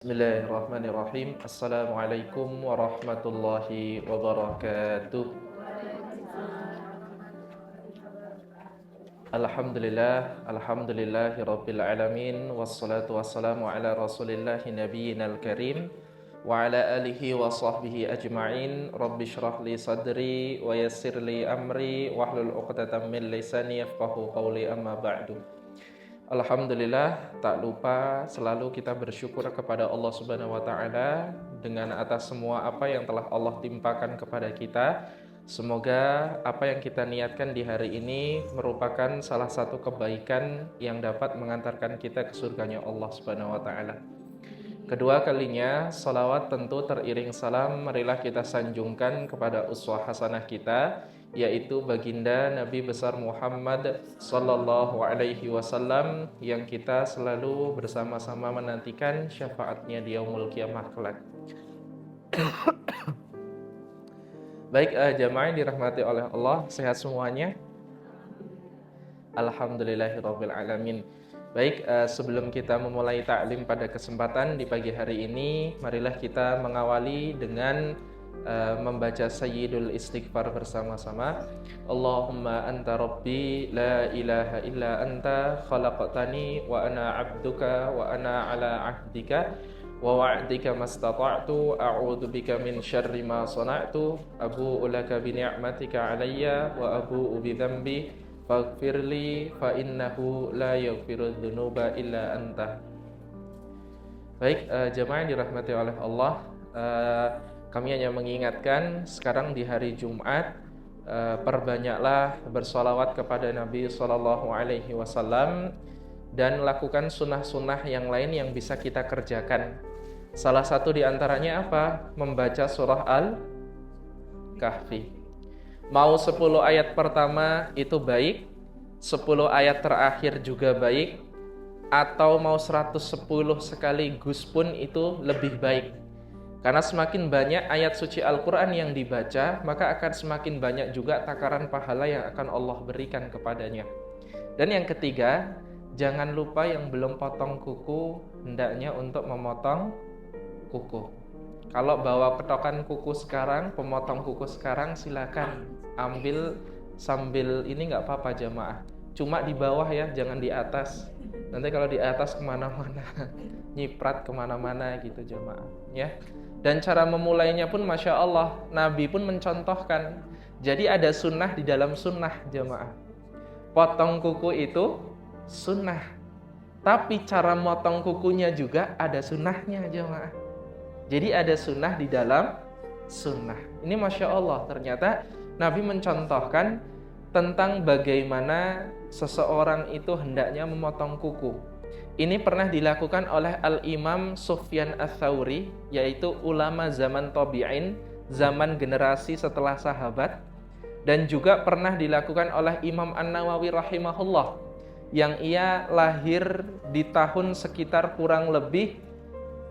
Bismillahirrahmanirrahim. Assalamualaikum warahmatullahi wabarakatuh. Alhamdulillahirabbil alamin wassalatu wassalamu ala rasulillahi nabiyyinal karim wa ala alihi wa sahbihi ajma'in. Rabbi shrah li sadri wa yassir li amri wahlul 'uqdatam min lisani yafqahu qawli, amma ba'du. Alhamdulillah, tak lupa selalu kita bersyukur kepada Allah Subhanahu wa taala dengan atas semua apa yang telah Allah timpakan kepada kita. Semoga apa yang kita niatkan di hari ini merupakan salah satu kebaikan yang dapat mengantarkan kita ke surganya Allah Subhanahu wa taala. Kedua kalinya, salawat tentu teriring salam marilah kita sanjungkan kepada uswah hasanah kita, yaitu baginda Nabi besar Muhammad sallallahu alaihi wasallam yang kita selalu bersama-sama menantikan syafaatnya di yaumul kiamah kelak. Baik, jamaah yang dirahmati oleh Allah, sehat semuanya? Alhamdulillahirabbil alamin. Baik, sebelum kita memulai ta'lim pada kesempatan di pagi hari ini, marilah kita mengawali dengan membaca Sayyidul Istighfar bersama-sama. Allahumma anta rabbi la ilaha illa anta khalaqtani wa ana 'abduka wa ana 'ala 'ahdika wa wa'dika mastata'tu a'udzu bika min syarri ma sana'tu abu'u laka bi ni'matika 'alayya wa abu'u bi dzambi faghfirli fa innahu la yaghfiru dzunuba illa anta. Baik, jemaah yang dirahmati oleh Allah, kami hanya mengingatkan sekarang di hari Jumat, perbanyaklah bersolawat kepada Nabi Sallallahu Alaihi Wasallam dan lakukan sunnah-sunnah yang lain yang bisa kita kerjakan. Salah satu di antaranya apa? Membaca surah Al-Kahfi. Mau 10 ayat pertama itu baik, 10 ayat terakhir juga baik, atau mau 110 sekaligus pun itu lebih baik. Karena semakin banyak ayat suci Al-Quran yang dibaca, maka akan semakin banyak juga takaran pahala yang akan Allah berikan kepadanya. Dan yang ketiga, jangan lupa yang belum potong kuku, hendaknya untuk memotong kuku. Kalau bawa petokan kuku sekarang, pemotong kuku sekarang, silakan ambil sambil ini nggak apa-apa jamaah. Cuma di bawah ya, jangan di atas. Nanti kalau di atas kemana-mana, nyiprat kemana-mana gitu jamaah ya. Dan cara memulainya pun Masya Allah, Nabi pun mencontohkan. Jadi ada sunnah di dalam sunnah jamaah. Potong kuku itu sunnah, tapi cara motong kukunya juga ada sunnahnya jamaah. Jadi ada sunnah di dalam sunnah. Ini Masya Allah, ternyata Nabi mencontohkan tentang bagaimana seseorang itu hendaknya memotong kuku. Ini pernah dilakukan oleh Al-Imam Sufyan Ats-Tsauri, yaitu ulama zaman tabi'in, zaman generasi setelah sahabat. Dan juga pernah dilakukan oleh Imam An-Nawawi rahimahullah, yang ia lahir di tahun sekitar kurang lebih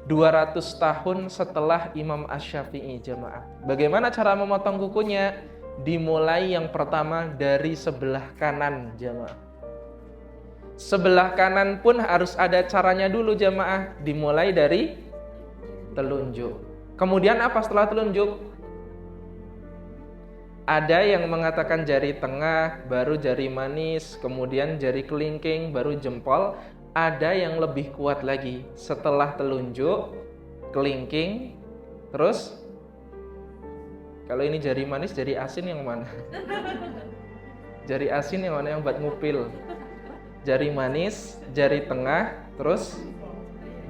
200 tahun setelah Imam Asy-Syafi'i jamaah. Bagaimana cara memotong kukunya? Dimulai yang pertama dari sebelah kanan jamaah. Sebelah kanan pun harus ada caranya dulu jamaah. Dimulai dari telunjuk. Kemudian apa setelah telunjuk? Ada yang mengatakan jari tengah, baru jari manis, kemudian jari kelingking, baru jempol. Ada yang lebih kuat lagi, setelah telunjuk, kelingking, terus kalau ini jari manis, jari asin yang mana? Jari asin yang mana yang buat ngupil? Jari manis, jari tengah, terus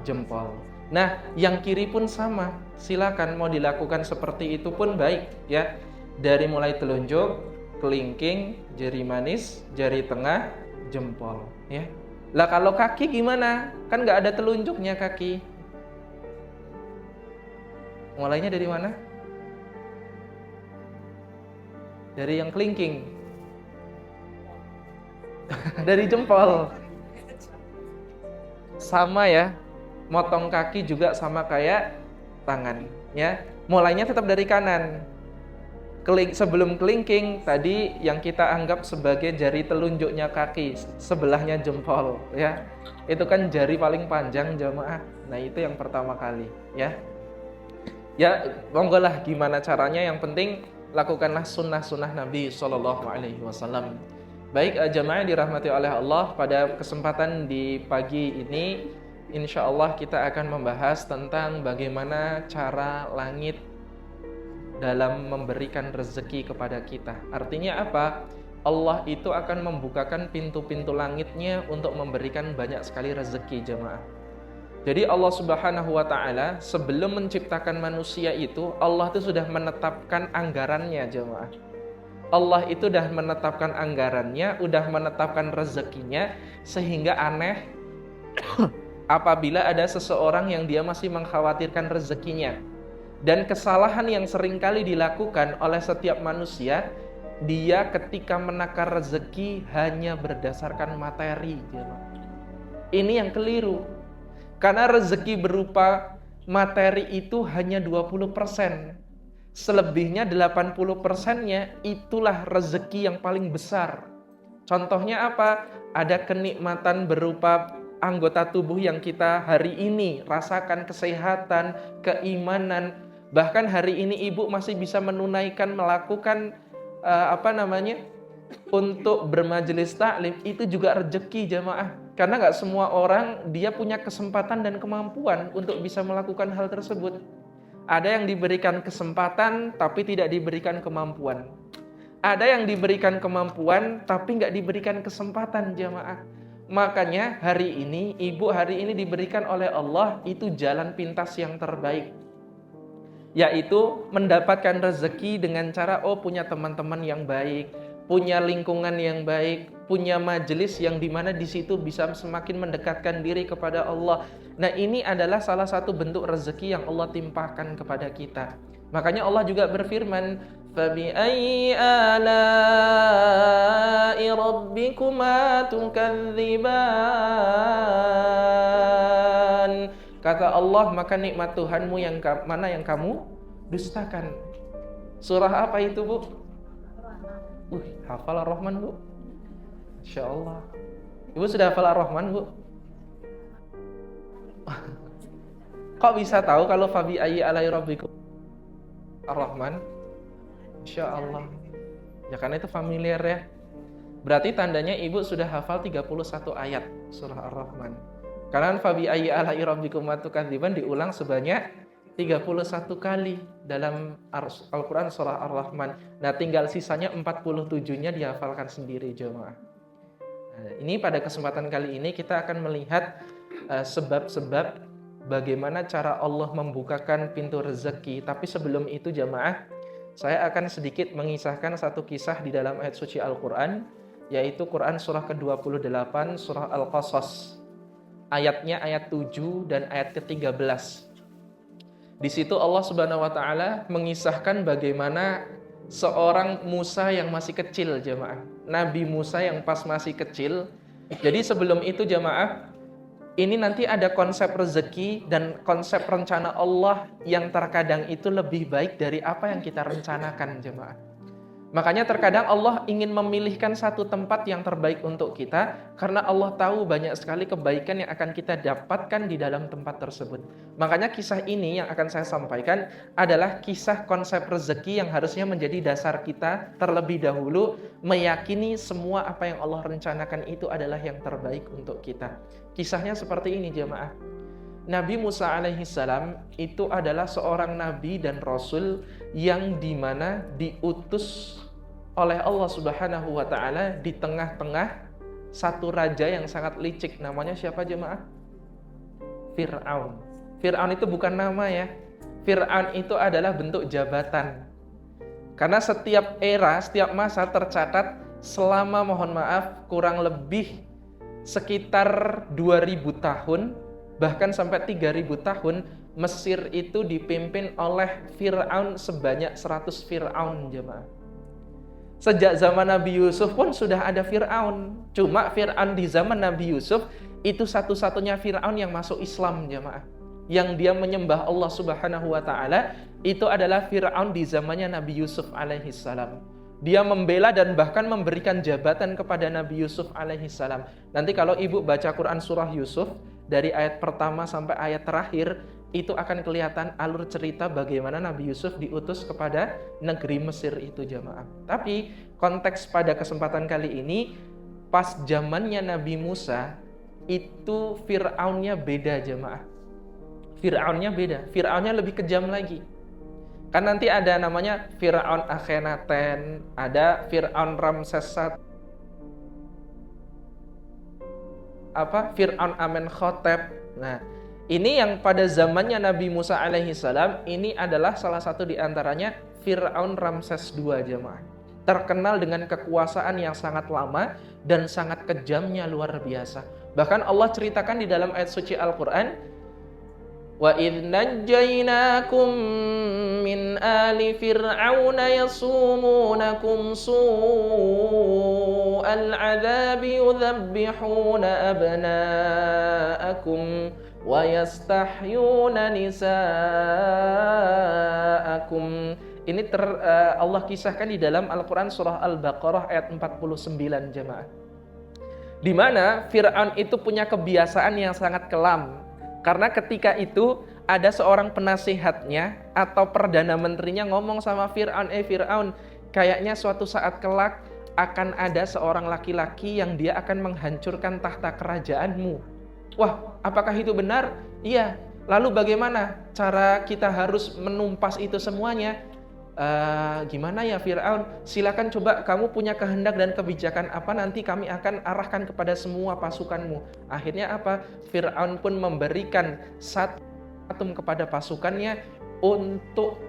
jempol. Nah, yang kiri pun sama. Silakan mau dilakukan seperti itu pun baik ya. Dari mulai telunjuk, kelingking, jari manis, jari tengah, jempol ya. Lah kalau kaki gimana? Kan nggak ada telunjuknya kaki. Mulainya dari mana? Dari yang kelingking. Dari jempol. Sama ya. Motong kaki juga sama kayak tangan ya. Mulainya tetap dari kanan. Sebelum kelingking tadi yang kita anggap sebagai jari telunjuknya kaki, sebelahnya jempol ya. Itu kan jari paling panjang jamaah Nah, itu yang pertama kali, ya. Ya, monggolah gimana caranya, yang penting lakukanlah sunnah-sunnah Nabi Shallallahu Alaihi Wasallam. Baik, jamaah yang dirahmati oleh Allah, pada kesempatan di pagi ini, insya Allah kita akan membahas tentang bagaimana cara langit dalam memberikan rezeki kepada kita. Artinya apa? Allah itu akan membukakan pintu-pintu langitnya untuk memberikan banyak sekali rezeki, jemaah. Jadi Allah Subhanahu wa Ta'ala sebelum menciptakan manusia itu, Allah itu sudah menetapkan anggarannya, jemaah. Allah itu sudah menetapkan anggarannya, sudah menetapkan rezekinya, sehingga aneh apabila ada seseorang yang dia masih mengkhawatirkan rezekinya. Dan kesalahan yang seringkali dilakukan oleh setiap manusia, dia ketika menakar rezeki hanya berdasarkan materi, jemaah. Ini yang keliru. Karena rezeki berupa materi itu hanya 20%. Selebihnya 80%-nya itulah rezeki yang paling besar. Contohnya apa? Ada kenikmatan berupa anggota tubuh yang kita hari ini rasakan, kesehatan, keimanan. Bahkan hari ini ibu masih bisa menunaikan, melakukan untuk bermajelis taklim, itu juga rezeki, jamaah. Karena nggak semua orang dia punya kesempatan dan kemampuan untuk bisa melakukan hal tersebut. Ada yang diberikan kesempatan tapi tidak diberikan kemampuan. Ada yang diberikan kemampuan tapi nggak diberikan kesempatan, jamaah. Makanya hari ini, ibu hari ini diberikan oleh Allah itu jalan pintas yang terbaik, yaitu mendapatkan rezeki dengan cara punya teman-teman yang baik, punya lingkungan yang baik, punya majelis yang dimana di situ bisa semakin mendekatkan diri kepada Allah. Nah, ini adalah salah satu bentuk rezeki yang Allah timpakan kepada kita. Makanya Allah juga berfirman, "Fabi'ayyi ala'i rabbikuma tukadziban." Kata Allah, maka nikmat Tuhanmu yang mana yang kamu dustakan. Surah apa itu, Bu? Hafal Ar-Rahman, Bu? Insya Allah. Ibu sudah hafal Ar-Rahman, Bu? Kok bisa tahu kalau Fabi ayyi alai rabbikum Ar-Rahman? Insya Allah. Ya karena itu familiar ya. Berarti tandanya ibu sudah hafal 31 ayat surah Ar-Rahman. Karena Fabi ayyi alai rabbikum tukadziban diulang sebanyak 31 kali dalam Al-Quran surah Ar-Rahman. Nah, tinggal sisanya 47-nya dihafalkan sendiri, jemaah. Nah, ini pada kesempatan kali ini kita akan melihat sebab-sebab bagaimana cara Allah membukakan pintu rezeki. Tapi sebelum itu, jemaah, saya akan sedikit mengisahkan satu kisah di dalam ayat suci Al-Quran, yaitu Quran surah ke-28, surah Al-Qasas. Ayatnya ayat 7 dan ayat ke-13. Di situ Allah Subhanahu wa Ta'ala mengisahkan bagaimana seorang Musa yang masih kecil, jemaah. Nabi Musa yang pas masih kecil. Jadi sebelum itu, jemaah, ini nanti ada konsep rezeki dan konsep rencana Allah yang terkadang itu lebih baik dari apa yang kita rencanakan, jemaah. Makanya terkadang Allah ingin memilihkan satu tempat yang terbaik untuk kita, karena Allah tahu banyak sekali kebaikan yang akan kita dapatkan di dalam tempat tersebut. Makanya kisah ini yang akan saya sampaikan adalah kisah konsep rezeki yang harusnya menjadi dasar kita terlebih dahulu, meyakini semua apa yang Allah rencanakan itu adalah yang terbaik untuk kita. Kisahnya seperti ini, jemaah. Nabi Musa alaihissalam itu adalah seorang nabi dan rasul yang dimana diutus oleh Allah Subhanahu wa Ta'ala di tengah-tengah satu raja yang sangat licik. Namanya siapa, jemaah? Fir'aun. Fir'aun itu bukan nama ya. Fir'aun itu adalah bentuk jabatan. Karena setiap era, setiap masa tercatat selama, mohon maaf, kurang lebih sekitar 2000 tahun, bahkan sampai 3000 tahun, Mesir itu dipimpin oleh Fir'aun sebanyak 100 Fir'aun, jemaah. Sejak zaman Nabi Yusuf pun sudah ada Fir'aun. Cuma Fir'aun di zaman Nabi Yusuf itu satu-satunya Fir'aun yang masuk Islam, jemaah. Yang dia menyembah Allah Subhanahu wa Ta'ala, itu adalah Fir'aun di zamannya Nabi Yusuf alaihissalam. Dia membela dan bahkan memberikan jabatan kepada Nabi Yusuf alaihissalam. Nanti kalau ibu baca Quran surah Yusuf, dari ayat pertama sampai ayat terakhir, itu akan kelihatan alur cerita bagaimana Nabi Yusuf diutus kepada negeri Mesir itu jamaah. Tapi konteks pada kesempatan kali ini, pas zamannya Nabi Musa, itu Fir'aunnya beda jamaah. Fir'aunnya beda, Fir'aunnya lebih kejam lagi. Kan nanti ada namanya Fir'aun Akhenaten, ada Fir'aun Ramses I, Fir'aun Amenhotep. Nah, ini yang pada zamannya Nabi Musa alaihissalam, ini adalah salah satu di antaranya Fir'aun Ramses II jemaah. Terkenal dengan kekuasaan yang sangat lama dan sangat kejamnya luar biasa. Bahkan Allah ceritakan di dalam ayat suci Al-Quran, wa idh najjaynakum min ali fir'auna yasumunakum su'al adzabi yudhabbihuna abna'akum wa yastahyuna nisa'akum. Ini Allah kisahkan di dalam Al-Quran surah Al-Baqarah ayat 49 jemaah. Di mana Fir'aun itu punya kebiasaan yang sangat kelam. Karena ketika itu ada seorang penasihatnya atau perdana menterinya ngomong sama Fir'aun, Fir'aun, kayaknya suatu saat kelak akan ada seorang laki-laki yang dia akan menghancurkan tahta kerajaanmu. Wah, apakah itu benar? Iya. Lalu bagaimana cara kita harus menumpas itu semuanya? Gimana ya Fir'aun? Silakan coba kamu punya kehendak dan kebijakan apa, nanti kami akan arahkan kepada semua pasukanmu. Akhirnya apa? Fir'aun pun memberikan satu kepada pasukannya untuk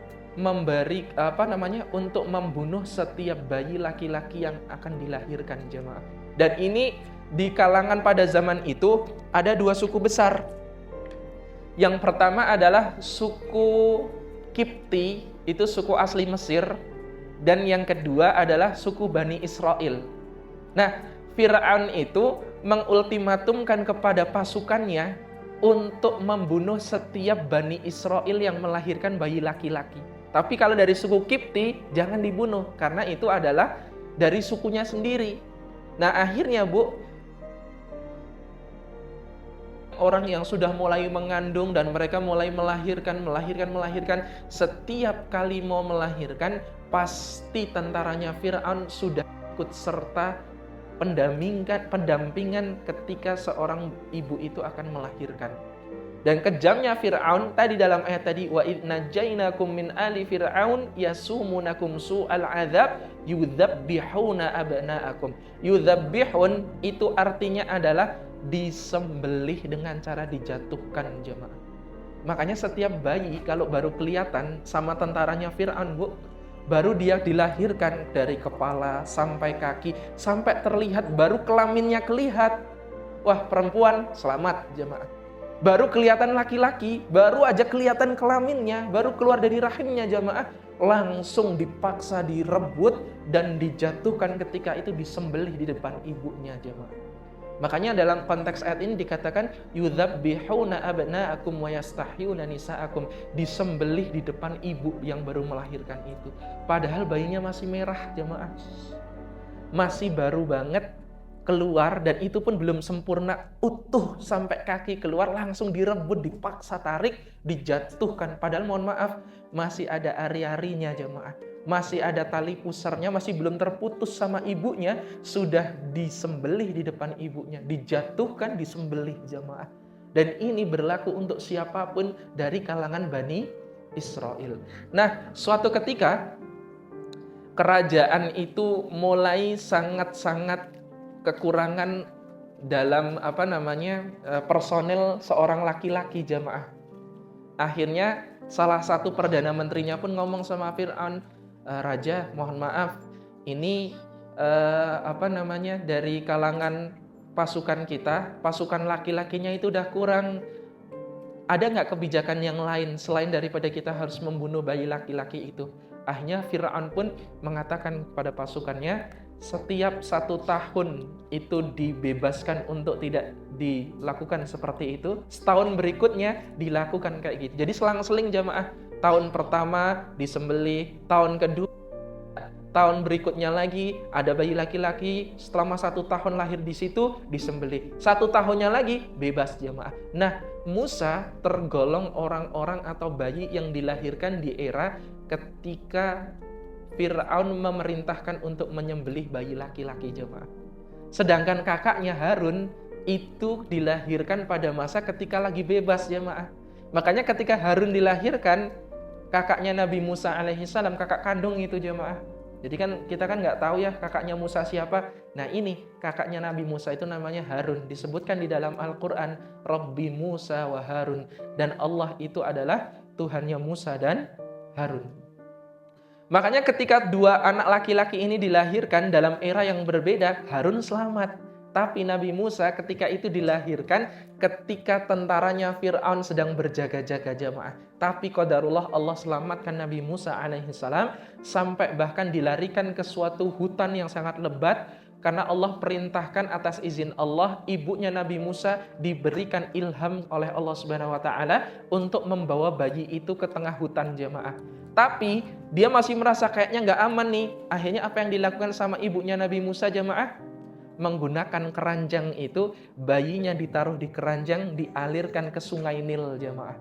untuk membunuh setiap bayi laki-laki yang akan dilahirkan jemaah. Dan ini di kalangan pada zaman itu ada dua suku besar. Yang pertama adalah suku Kipti, itu suku asli Mesir, dan yang kedua adalah suku Bani Israel. Nah, Fir'aun itu mengultimatumkan kepada pasukannya untuk membunuh setiap Bani Israel yang melahirkan bayi laki-laki. Tapi kalau dari suku Kipti, jangan dibunuh, karena itu adalah dari sukunya sendiri. Nah, akhirnya orang yang sudah mulai mengandung dan mereka mulai melahirkan, setiap kali mau melahirkan, pasti tentaranya Fir'aun sudah ikut serta pendampingan ketika seorang ibu itu akan melahirkan. Dan kejamnya Fir'aun tadi dalam ayat tadi, wa idh najjaynakum min ali fir'aun yasumunakum su'al adzab yudzabbihuna abna'akum. Yudzabbihun itu artinya adalah disembelih dengan cara dijatuhkan jemaah. Makanya setiap bayi kalau baru kelihatan sama tentaranya Fir'aun, baru dia dilahirkan dari kepala sampai kaki, sampai terlihat baru kelaminnya kelihatan. Wah, perempuan selamat jemaah. Baru kelihatan laki-laki, baru aja kelihatan kelaminnya, baru keluar dari rahimnya jemaah, langsung dipaksa direbut dan dijatuhkan, ketika itu disembelih di depan ibunya jemaah. Makanya dalam konteks ayat ini dikatakan yudzabbihuna abna'akum wa yastahyuna nisa'akum, disembelih di depan ibu yang baru melahirkan itu. Padahal bayinya masih merah jemaah. Masih baru banget keluar, dan itu pun belum sempurna utuh sampai kaki keluar, langsung direbut, dipaksa tarik, dijatuhkan. Padahal mohon maaf, masih ada ari-arinya jemaah. Masih ada tali pusarnya, masih belum terputus sama ibunya, sudah disembelih di depan ibunya, dijatuhkan, disembelih jamaah. Dan ini berlaku untuk siapapun dari kalangan Bani Israel. Nah, suatu ketika kerajaan itu mulai sangat-sangat kekurangan dalam personel seorang laki-laki jamaah. Akhirnya salah satu perdana menterinya pun ngomong sama Fir'aun, Raja, mohon maaf, ini dari kalangan pasukan kita, pasukan laki-lakinya itu udah kurang. Ada nggak kebijakan yang lain selain daripada kita harus membunuh bayi laki-laki itu? Akhirnya Fir'aun pun mengatakan kepada pasukannya, setiap 1 tahun itu dibebaskan untuk tidak dilakukan seperti itu. Setahun berikutnya dilakukan kayak gitu. Jadi selang-seling jamaah. Tahun pertama disembelih, tahun kedua Tahun berikutnya lagi ada bayi laki-laki, selama 1 tahun lahir di situ disembelih. 1 tahunnya lagi bebas jemaah. Nah, Musa tergolong orang-orang atau bayi yang dilahirkan di era ketika Fir'aun memerintahkan untuk menyembelih bayi laki-laki jemaah. Sedangkan kakaknya Harun itu dilahirkan pada masa ketika lagi bebas jemaah. Makanya ketika Harun dilahirkan, kakaknya Nabi Musa alaihissalam, kakak kandung itu jemaah. Jadi kan kita kan nggak tahu ya kakaknya Musa siapa. Nah ini kakaknya Nabi Musa itu namanya Harun. Disebutkan di dalam Al-Quran, Rabbi Musa wa Harun. Dan Allah itu adalah Tuhannya Musa dan Harun. Makanya ketika 2 anak laki-laki ini dilahirkan dalam era yang berbeda, Harun selamat. Tapi Nabi Musa ketika itu dilahirkan ketika tentaranya Fir'aun sedang berjaga-jaga jamaah. Tapi qadarullah Allah selamatkan Nabi Musa alaihissalam sampai bahkan dilarikan ke suatu hutan yang sangat lebat. Karena Allah perintahkan atas izin Allah, ibunya Nabi Musa diberikan ilham oleh Allah Subhanahu wa taala untuk membawa bayi itu ke tengah hutan jamaah. Tapi dia masih merasa kayaknya nggak aman nih. Akhirnya apa yang dilakukan sama ibunya Nabi Musa jamaah? Menggunakan keranjang itu, bayinya ditaruh di keranjang, dialirkan ke sungai Nil jamaah.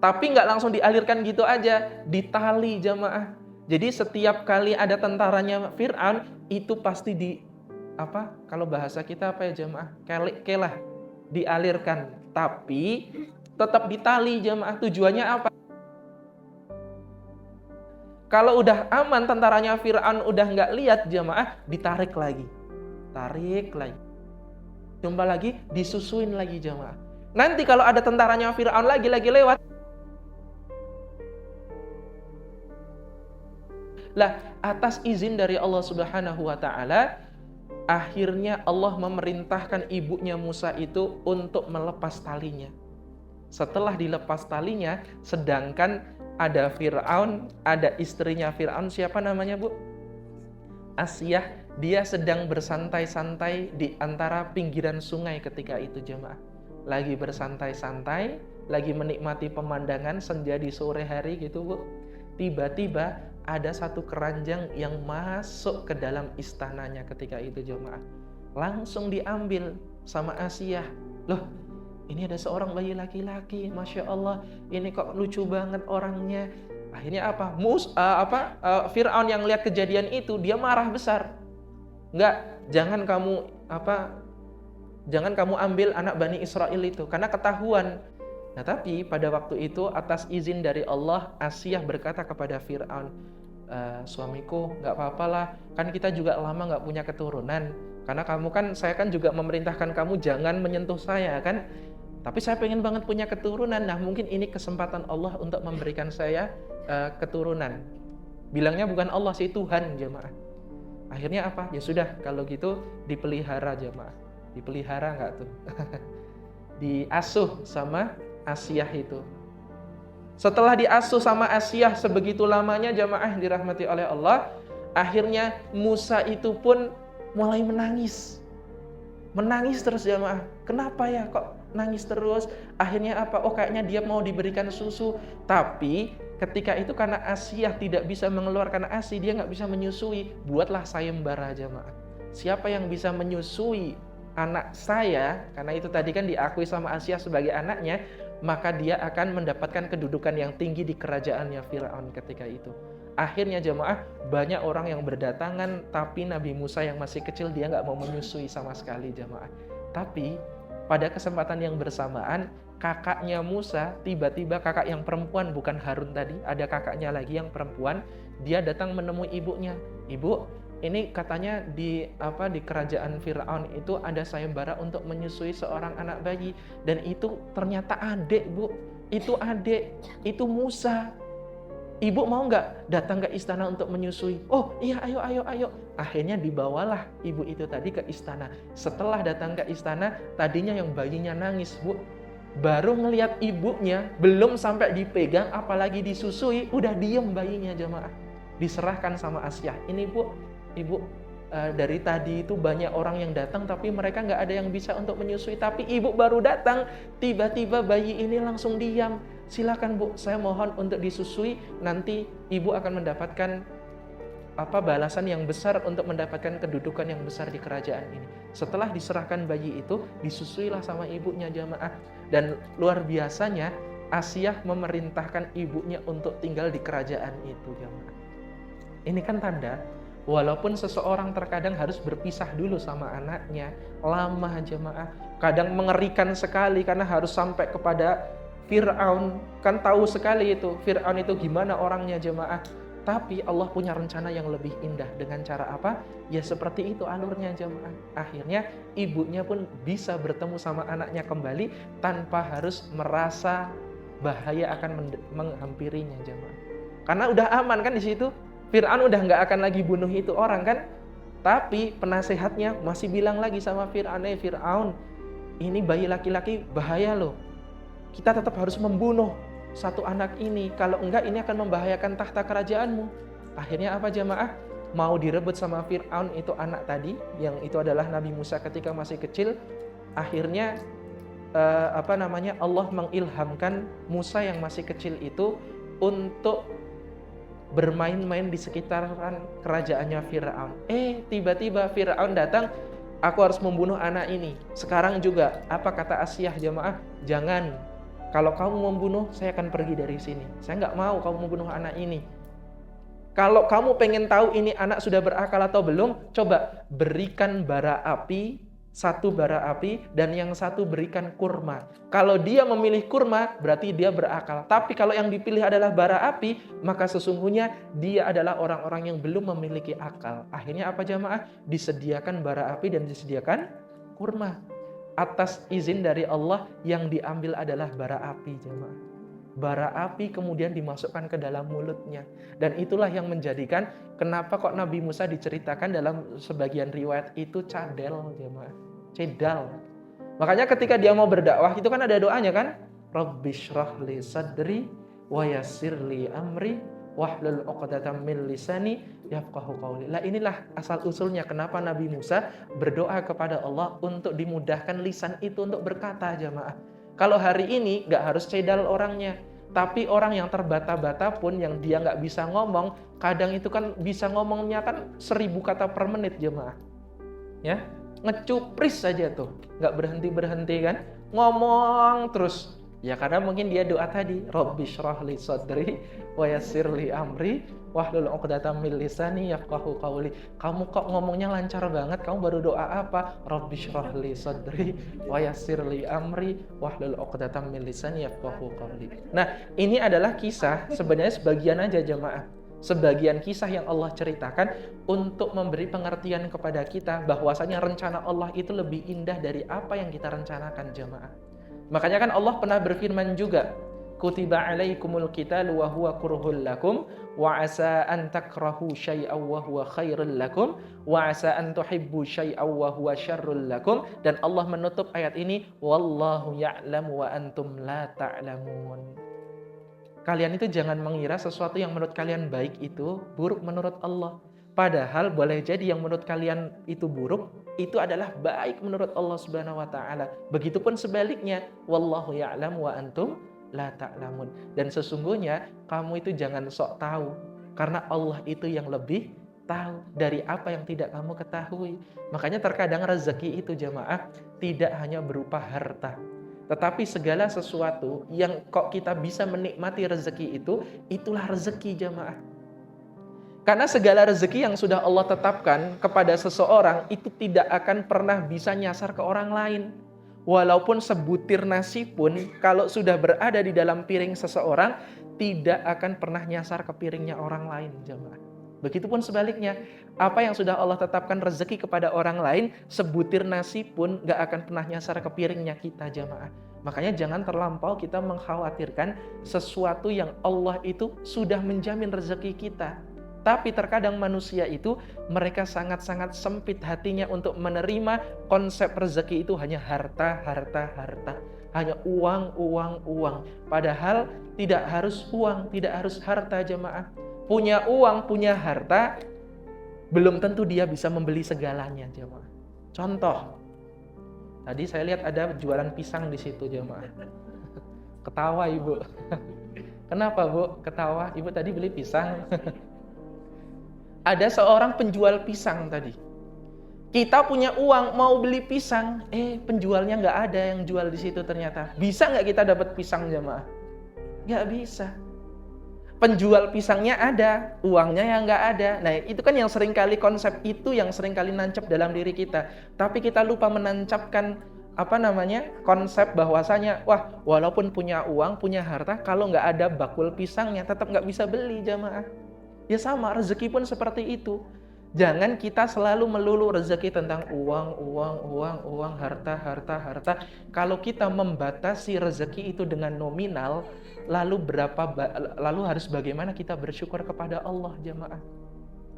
Tapi nggak langsung dialirkan gitu aja, ditali jamaah. Jadi setiap kali ada tentaranya Fir'aun, itu pasti kalau bahasa kita apa ya jamaah? Kelah, dialirkan. Tapi tetap ditali jamaah. Tujuannya apa? Kalau udah aman tentaranya Fir'aun udah nggak lihat jamaah, ditarik lagi. Tarik lagi. Jumpa lagi, disusuin lagi jamaah. Nanti kalau ada tentaranya Fir'aun lagi lewat. Lah, atas izin dari Allah Subhanahu wa taala, akhirnya Allah memerintahkan ibunya Musa itu untuk melepas talinya. Setelah dilepas talinya, sedangkan ada Fir'aun, ada istrinya Fir'aun, siapa namanya Bu? Asiyah. Dia sedang bersantai-santai di antara pinggiran sungai ketika itu jemaah. Lagi bersantai-santai, lagi menikmati pemandangan senja di sore hari gitu Bu. Tiba-tiba ada satu keranjang yang masuk ke dalam istananya ketika itu jemaah. Langsung diambil sama Asiyah. Loh, ini ada seorang bayi laki-laki, Masya Allah, ini kok lucu banget orangnya. Akhirnya apa? Fir'aun yang lihat kejadian itu, dia marah besar. Jangan kamu ambil anak Bani Israel itu, karena ketahuan. Nah tapi pada waktu itu atas izin dari Allah, Asiyah berkata kepada Fir'aun, suamiku nggak apa-apa lah, kan kita juga lama nggak punya keturunan. Karena saya kan juga memerintahkan kamu jangan menyentuh saya kan. Tapi saya pengen banget punya keturunan. Nah mungkin ini kesempatan Allah untuk memberikan saya keturunan. Bilangnya bukan Allah sih, Tuhan jemaah. Akhirnya apa? Ya sudah, kalau gitu dipelihara jemaah. Dipelihara nggak tuh? Diasuh sama Asiyah itu. Setelah diasuh sama Asiyah sebegitu lamanya jemaah dirahmati oleh Allah, akhirnya Musa itu pun mulai menangis. Menangis terus jemaah. Kenapa ya kok nangis terus? Akhirnya apa? Oh kayaknya dia mau diberikan susu. Tapi ketika itu karena Asiyah tidak bisa mengeluarkan ASI, dia nggak bisa menyusui. Buatlah sayembara jemaah. Siapa yang bisa menyusui anak saya, karena itu tadi kan diakui sama Asiyah sebagai anaknya, maka dia akan mendapatkan kedudukan yang tinggi di kerajaannya Fir'aun ketika itu. Akhirnya jemaah, banyak orang yang berdatangan, tapi Nabi Musa yang masih kecil dia nggak mau menyusui sama sekali jemaah. Tapi pada kesempatan yang bersamaan, kakaknya Musa, tiba-tiba kakak yang perempuan, bukan Harun tadi, ada kakaknya lagi yang perempuan, dia datang menemui ibunya. Ibu, ini katanya di kerajaan Fir'aun itu ada sayembara untuk menyusui seorang anak bayi, dan itu ternyata adik Bu, itu adik, itu Musa. Ibu mau nggak datang ke istana untuk menyusui? Oh iya, ayo. Akhirnya dibawalah ibu itu tadi ke istana. Setelah datang ke istana, tadinya yang bayinya nangis Bu. Baru ngelihat ibunya, belum sampai dipegang, apalagi disusui, udah diem bayinya jemaah. Diserahkan sama Asiyah. Ini Bu, ibu dari tadi itu banyak orang yang datang, tapi mereka nggak ada yang bisa untuk menyusui. Tapi ibu baru datang, tiba-tiba bayi ini langsung diam. Silakan Bu, saya mohon untuk disusui, nanti ibu akan mendapatkan balasan yang besar untuk mendapatkan kedudukan yang besar di kerajaan ini. Setelah diserahkan bayi itu, disusuilah sama ibunya jamaah. Dan luar biasanya Asiyah memerintahkan ibunya untuk tinggal di kerajaan itu jamaah. Ini kan tanda walaupun seseorang terkadang harus berpisah dulu sama anaknya, lama jemaah, kadang mengerikan sekali karena harus sampai kepada Fir'aun. Kan tahu sekali itu, Fir'aun itu gimana orangnya jemaah. Tapi Allah punya rencana yang lebih indah. Dengan cara apa? Ya seperti itu alurnya jemaah. Akhirnya ibunya pun bisa bertemu sama anaknya kembali tanpa harus merasa bahaya akan menghampirinya jemaah. Karena udah aman kan di situ. Fir'aun udah nggak akan lagi bunuh itu orang kan. Tapi penasehatnya masih bilang lagi sama Fir'aun, Fir'aun, ini bayi laki-laki bahaya loh. Kita tetap harus membunuh satu anak ini. Kalau enggak ini akan membahayakan tahta kerajaanmu. Akhirnya apa jamaah? Mau direbut sama Fir'aun itu anak tadi, yang itu adalah Nabi Musa ketika masih kecil. Akhirnya Allah mengilhamkan Musa yang masih kecil itu untuk bermain-main di sekitaran kerajaannya Fir'aun. Tiba-tiba Fir'aun datang, aku harus membunuh anak ini. Sekarang juga, apa kata Asiyah jamaah? Jangan, kalau kamu membunuh, saya akan pergi dari sini. Saya nggak mau kamu membunuh anak ini. Kalau kamu pengen tahu ini anak sudah berakal atau belum, coba berikan bara api, satu bara api, dan yang satu berikan kurma. Kalau dia memilih kurma, berarti dia berakal. Tapi kalau yang dipilih adalah bara api, maka sesungguhnya dia adalah orang-orang yang belum memiliki akal. Akhirnya apa jamaah? Disediakan bara api dan disediakan kurma. Atas izin dari Allah, yang diambil adalah bara api jamaah. Bara api kemudian dimasukkan ke dalam mulutnya. Dan itulah yang menjadikan kenapa kok Nabi Musa diceritakan dalam sebagian riwayat itu cadel jemaah. Cedal. Makanya ketika dia mau berdakwah itu kan ada doanya kan? Rabbishrah li sadri wa yassir li amri wahlul 'uqdatam min lisani yafqahu qawli. Lah inilah asal usulnya kenapa Nabi Musa berdoa kepada Allah untuk dimudahkan lisan itu untuk berkata jemaah. Kalau hari ini nggak harus cedal orangnya, tapi orang yang terbata-bata pun yang dia nggak bisa ngomong, kadang itu kan bisa ngomongnya kan 1000 kata per menit jemaah. Ya, ngecupris saja tuh, nggak berhenti-berhenti kan, ngomong terus. Ya karena mungkin dia doa tadi, Rabbi shrah li sadri wa yassir li amri wahlul 'uqdatam min lisani yafqahu qawli. Kamu kok ngomongnya lancar banget, kamu baru doa apa? Rabbi shrah li sadri wa yassir li amri wahlul 'uqdatam min lisani yafqahu qawli. Nah, ini adalah kisah, sebenarnya sebagian aja jemaah. Sebagian kisah yang Allah ceritakan untuk memberi pengertian kepada kita bahwasanya rencana Allah itu lebih indah dari apa yang kita rencanakan jemaah. Makanya kan Allah pernah berfirman juga, kutiba alaikumul qitalu wa huwa kurhul lakum wa asa an takrahu syai'aw wa huwa khairul lakum wa asa an tuhibbu syai'aw wa huwa syarrul lakum. Dan Allah menutup ayat ini, wallahu ya'lamu wa antum la ta'lamun. Kalian itu jangan mengira sesuatu yang menurut kalian baik itu buruk menurut Allah. Padahal boleh jadi yang menurut kalian itu buruk, itu adalah baik menurut Allah Subhanahu wa taala. Begitupun sebaliknya, wallahu ya'lam wa antum la ta'lamun. Dan sesungguhnya kamu itu jangan sok tahu, karena Allah itu yang lebih tahu dari apa yang tidak kamu ketahui. Makanya terkadang rezeki itu jamaah tidak hanya berupa harta, tetapi segala sesuatu yang kok kita bisa menikmati rezeki itu, itulah rezeki jamaah. Karena segala rezeki yang sudah Allah tetapkan kepada seseorang itu tidak akan pernah bisa nyasar ke orang lain. Walaupun sebutir nasi pun kalau sudah berada di dalam piring seseorang tidak akan pernah nyasar ke piringnya orang lain jemaah. Begitupun sebaliknya, apa yang sudah Allah tetapkan rezeki kepada orang lain, sebutir nasi pun gak akan pernah nyasar ke piringnya kita jemaah. Makanya jangan terlampau kita mengkhawatirkan sesuatu yang Allah itu sudah menjamin rezeki kita. Tapi terkadang manusia itu mereka sangat-sangat sempit hatinya untuk menerima konsep rezeki itu hanya harta, harta, harta. Hanya uang, uang, uang. Padahal tidak harus uang, tidak harus harta jemaah. Punya uang, punya harta, belum tentu dia bisa membeli segalanya jemaah. Contoh, tadi saya lihat ada jualan pisang di situ jemaah. Ketawa ibu. Kenapa bu? Ketawa? Ibu tadi beli pisang. Ada seorang penjual pisang tadi. Kita punya uang mau beli pisang, penjualnya nggak ada yang jual di situ ternyata. Bisa nggak kita dapat pisang jamaah? Nggak bisa. Penjual pisangnya ada, uangnya yang nggak ada. Nah, itu kan yang seringkali konsep itu yang seringkali nancap dalam diri kita. Tapi kita lupa menancapkan konsep bahwasanya, wah, walaupun punya uang, punya harta, kalau nggak ada bakul pisangnya, tetap nggak bisa beli jamaah. Ya sama, rezeki pun seperti itu. Jangan kita selalu melulu rezeki tentang uang, harta. Kalau kita membatasi rezeki itu dengan nominal, lalu harus bagaimana kita bersyukur kepada Allah jamaah?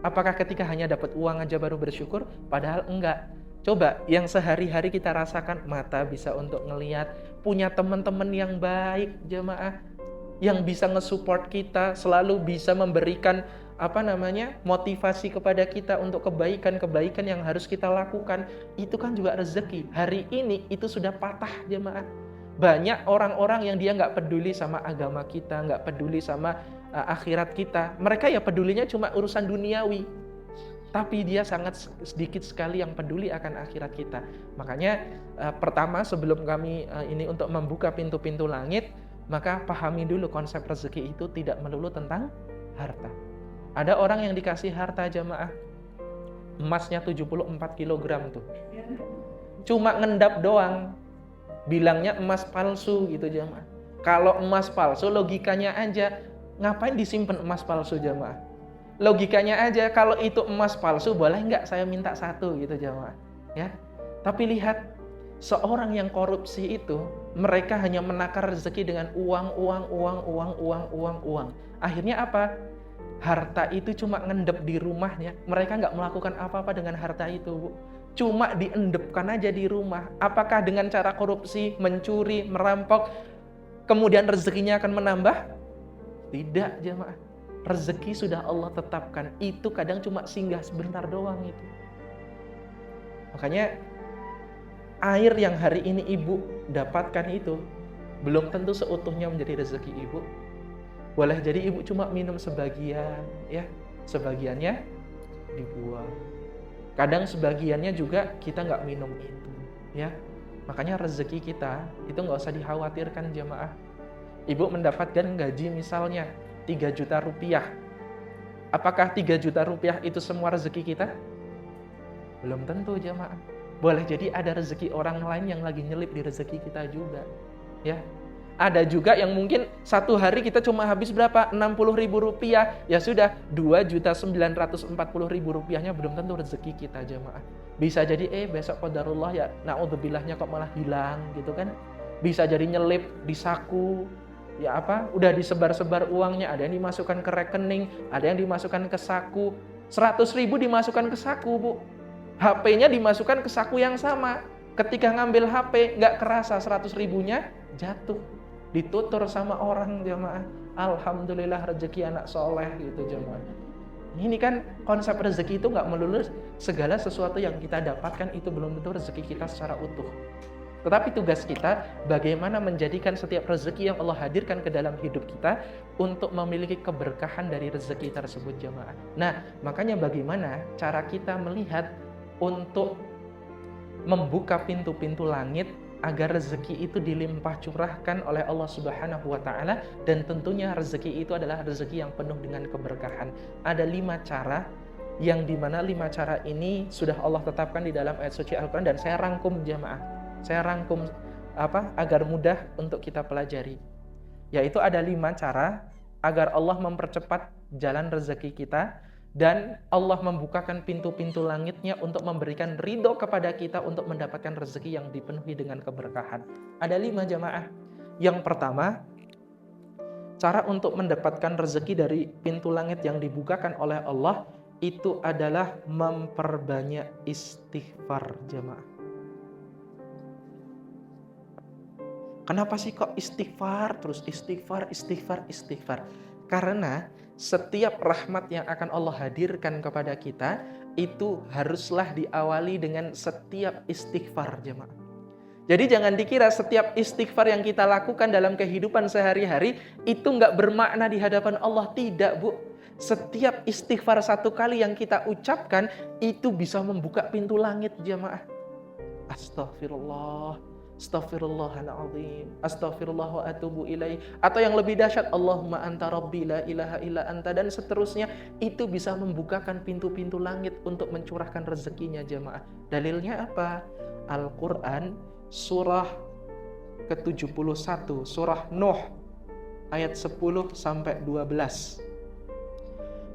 Apakah ketika hanya dapat uang aja baru bersyukur? Padahal enggak. Coba yang sehari-hari kita rasakan, mata bisa untuk ngelihat, punya teman-teman yang baik jamaah, yang bisa nge-support kita, selalu bisa memberikan motivasi kepada kita untuk kebaikan-kebaikan yang harus kita lakukan. Itu kan juga rezeki. Hari ini itu sudah patah jemaah. Banyak orang-orang yang dia nggak peduli sama agama kita, nggak peduli sama akhirat kita. Mereka ya pedulinya cuma urusan duniawi, tapi dia sangat sedikit sekali yang peduli akan akhirat kita. Makanya pertama sebelum kami ini untuk membuka pintu-pintu langit, maka pahami dulu konsep rezeki itu tidak melulu tentang harta. Ada orang yang dikasih harta jamaah, emasnya 74 kg tuh. Cuma ngendap doang, bilangnya emas palsu gitu jamaah. Kalau emas palsu logikanya aja, ngapain disimpan emas palsu jamaah? Logikanya aja, kalau itu emas palsu boleh nggak saya minta satu gitu jamaah. Ya. Tapi lihat, seorang yang korupsi itu, mereka hanya menakar rezeki dengan uang. Akhirnya apa? Harta itu cuma ngendep di rumahnya. Mereka nggak melakukan apa-apa dengan harta itu, Bu. Cuma diendepkan aja di rumah. Apakah dengan cara korupsi, mencuri, merampok, kemudian rezekinya akan menambah? Tidak, jemaah. Rezeki sudah Allah tetapkan. Itu kadang cuma singgah sebentar doang itu. Makanya air yang hari ini ibu dapatkan itu belum tentu seutuhnya menjadi rezeki ibu. Boleh jadi ibu cuma minum sebagian, ya, sebagiannya dibuang. Kadang sebagiannya juga kita nggak minum itu, ya. Makanya rezeki kita itu nggak usah dikhawatirkan jamaah. Ibu mendapatkan gaji misalnya 3 juta rupiah. Apakah 3 juta rupiah itu semua rezeki kita? Belum tentu jamaah. Boleh jadi ada rezeki orang lain yang lagi nyelip di rezeki kita juga, ya. Ada juga yang mungkin satu hari kita cuma habis berapa? 60.000 rupiah. Ya sudah, 2.940.000 rupiahnya belum tentu rezeki kita jamaah. Bisa jadi besok qadarullah ya naudzubilahnya kok malah hilang gitu kan. Bisa jadi nyelip di saku. Ya udah disebar-sebar uangnya, ada yang dimasukkan ke rekening, ada yang dimasukkan ke saku. 100.000 dimasukkan ke saku, Bu. HP-nya dimasukkan ke saku yang sama. Ketika ngambil HP, nggak kerasa 100.000-nya jatuh. Ditutur sama orang jamaah. Alhamdulillah rezeki anak soleh gitu jamaah. Ini kan konsep rezeki itu nggak melulu segala sesuatu yang kita dapatkan itu belum tentu rezeki kita secara utuh. Tetapi tugas kita bagaimana menjadikan setiap rezeki yang Allah hadirkan ke dalam hidup kita untuk memiliki keberkahan dari rezeki tersebut jamaah. Nah, makanya bagaimana cara kita melihat untuk membuka pintu-pintu langit agar rezeki itu dilimpah curahkan oleh Allah Subhanahu wa taala, dan tentunya rezeki itu adalah rezeki yang penuh dengan keberkahan. Ada 5 cara yang dimana 5 cara ini sudah Allah tetapkan di dalam ayat suci Al-Quran, dan saya rangkum jamaah. Saya rangkum agar mudah untuk kita pelajari. Yaitu ada 5 cara agar Allah mempercepat jalan rezeki kita, dan Allah membukakan pintu-pintu langitnya untuk memberikan ridho kepada kita untuk mendapatkan rezeki yang dipenuhi dengan keberkahan. Ada 5 jamaah. Yang pertama, cara untuk mendapatkan rezeki dari pintu langit yang dibukakan oleh Allah itu adalah memperbanyak istighfar jamaah. Kenapa sih kok istighfar terus istighfar? Karena setiap rahmat yang akan Allah hadirkan kepada kita itu haruslah diawali dengan setiap istighfar jemaah. Jadi jangan dikira setiap istighfar yang kita lakukan dalam kehidupan sehari-hari itu nggak bermakna di hadapan Allah. Tidak, Bu. Setiap istighfar satu kali yang kita ucapkan itu bisa membuka pintu langit, jamaah. Astaghfirullah, astaghfirullahaladzim, astaghfirullah wa atubu ilaih. Atau yang lebih dahsyat, Allahumma anta rabbi la ilaha illa anta, dan seterusnya. Itu bisa membukakan pintu-pintu langit untuk mencurahkan rezekinya, jamaah. Dalilnya apa? Al-Quran surah ke-71, surah Nuh ayat 10 sampai 12.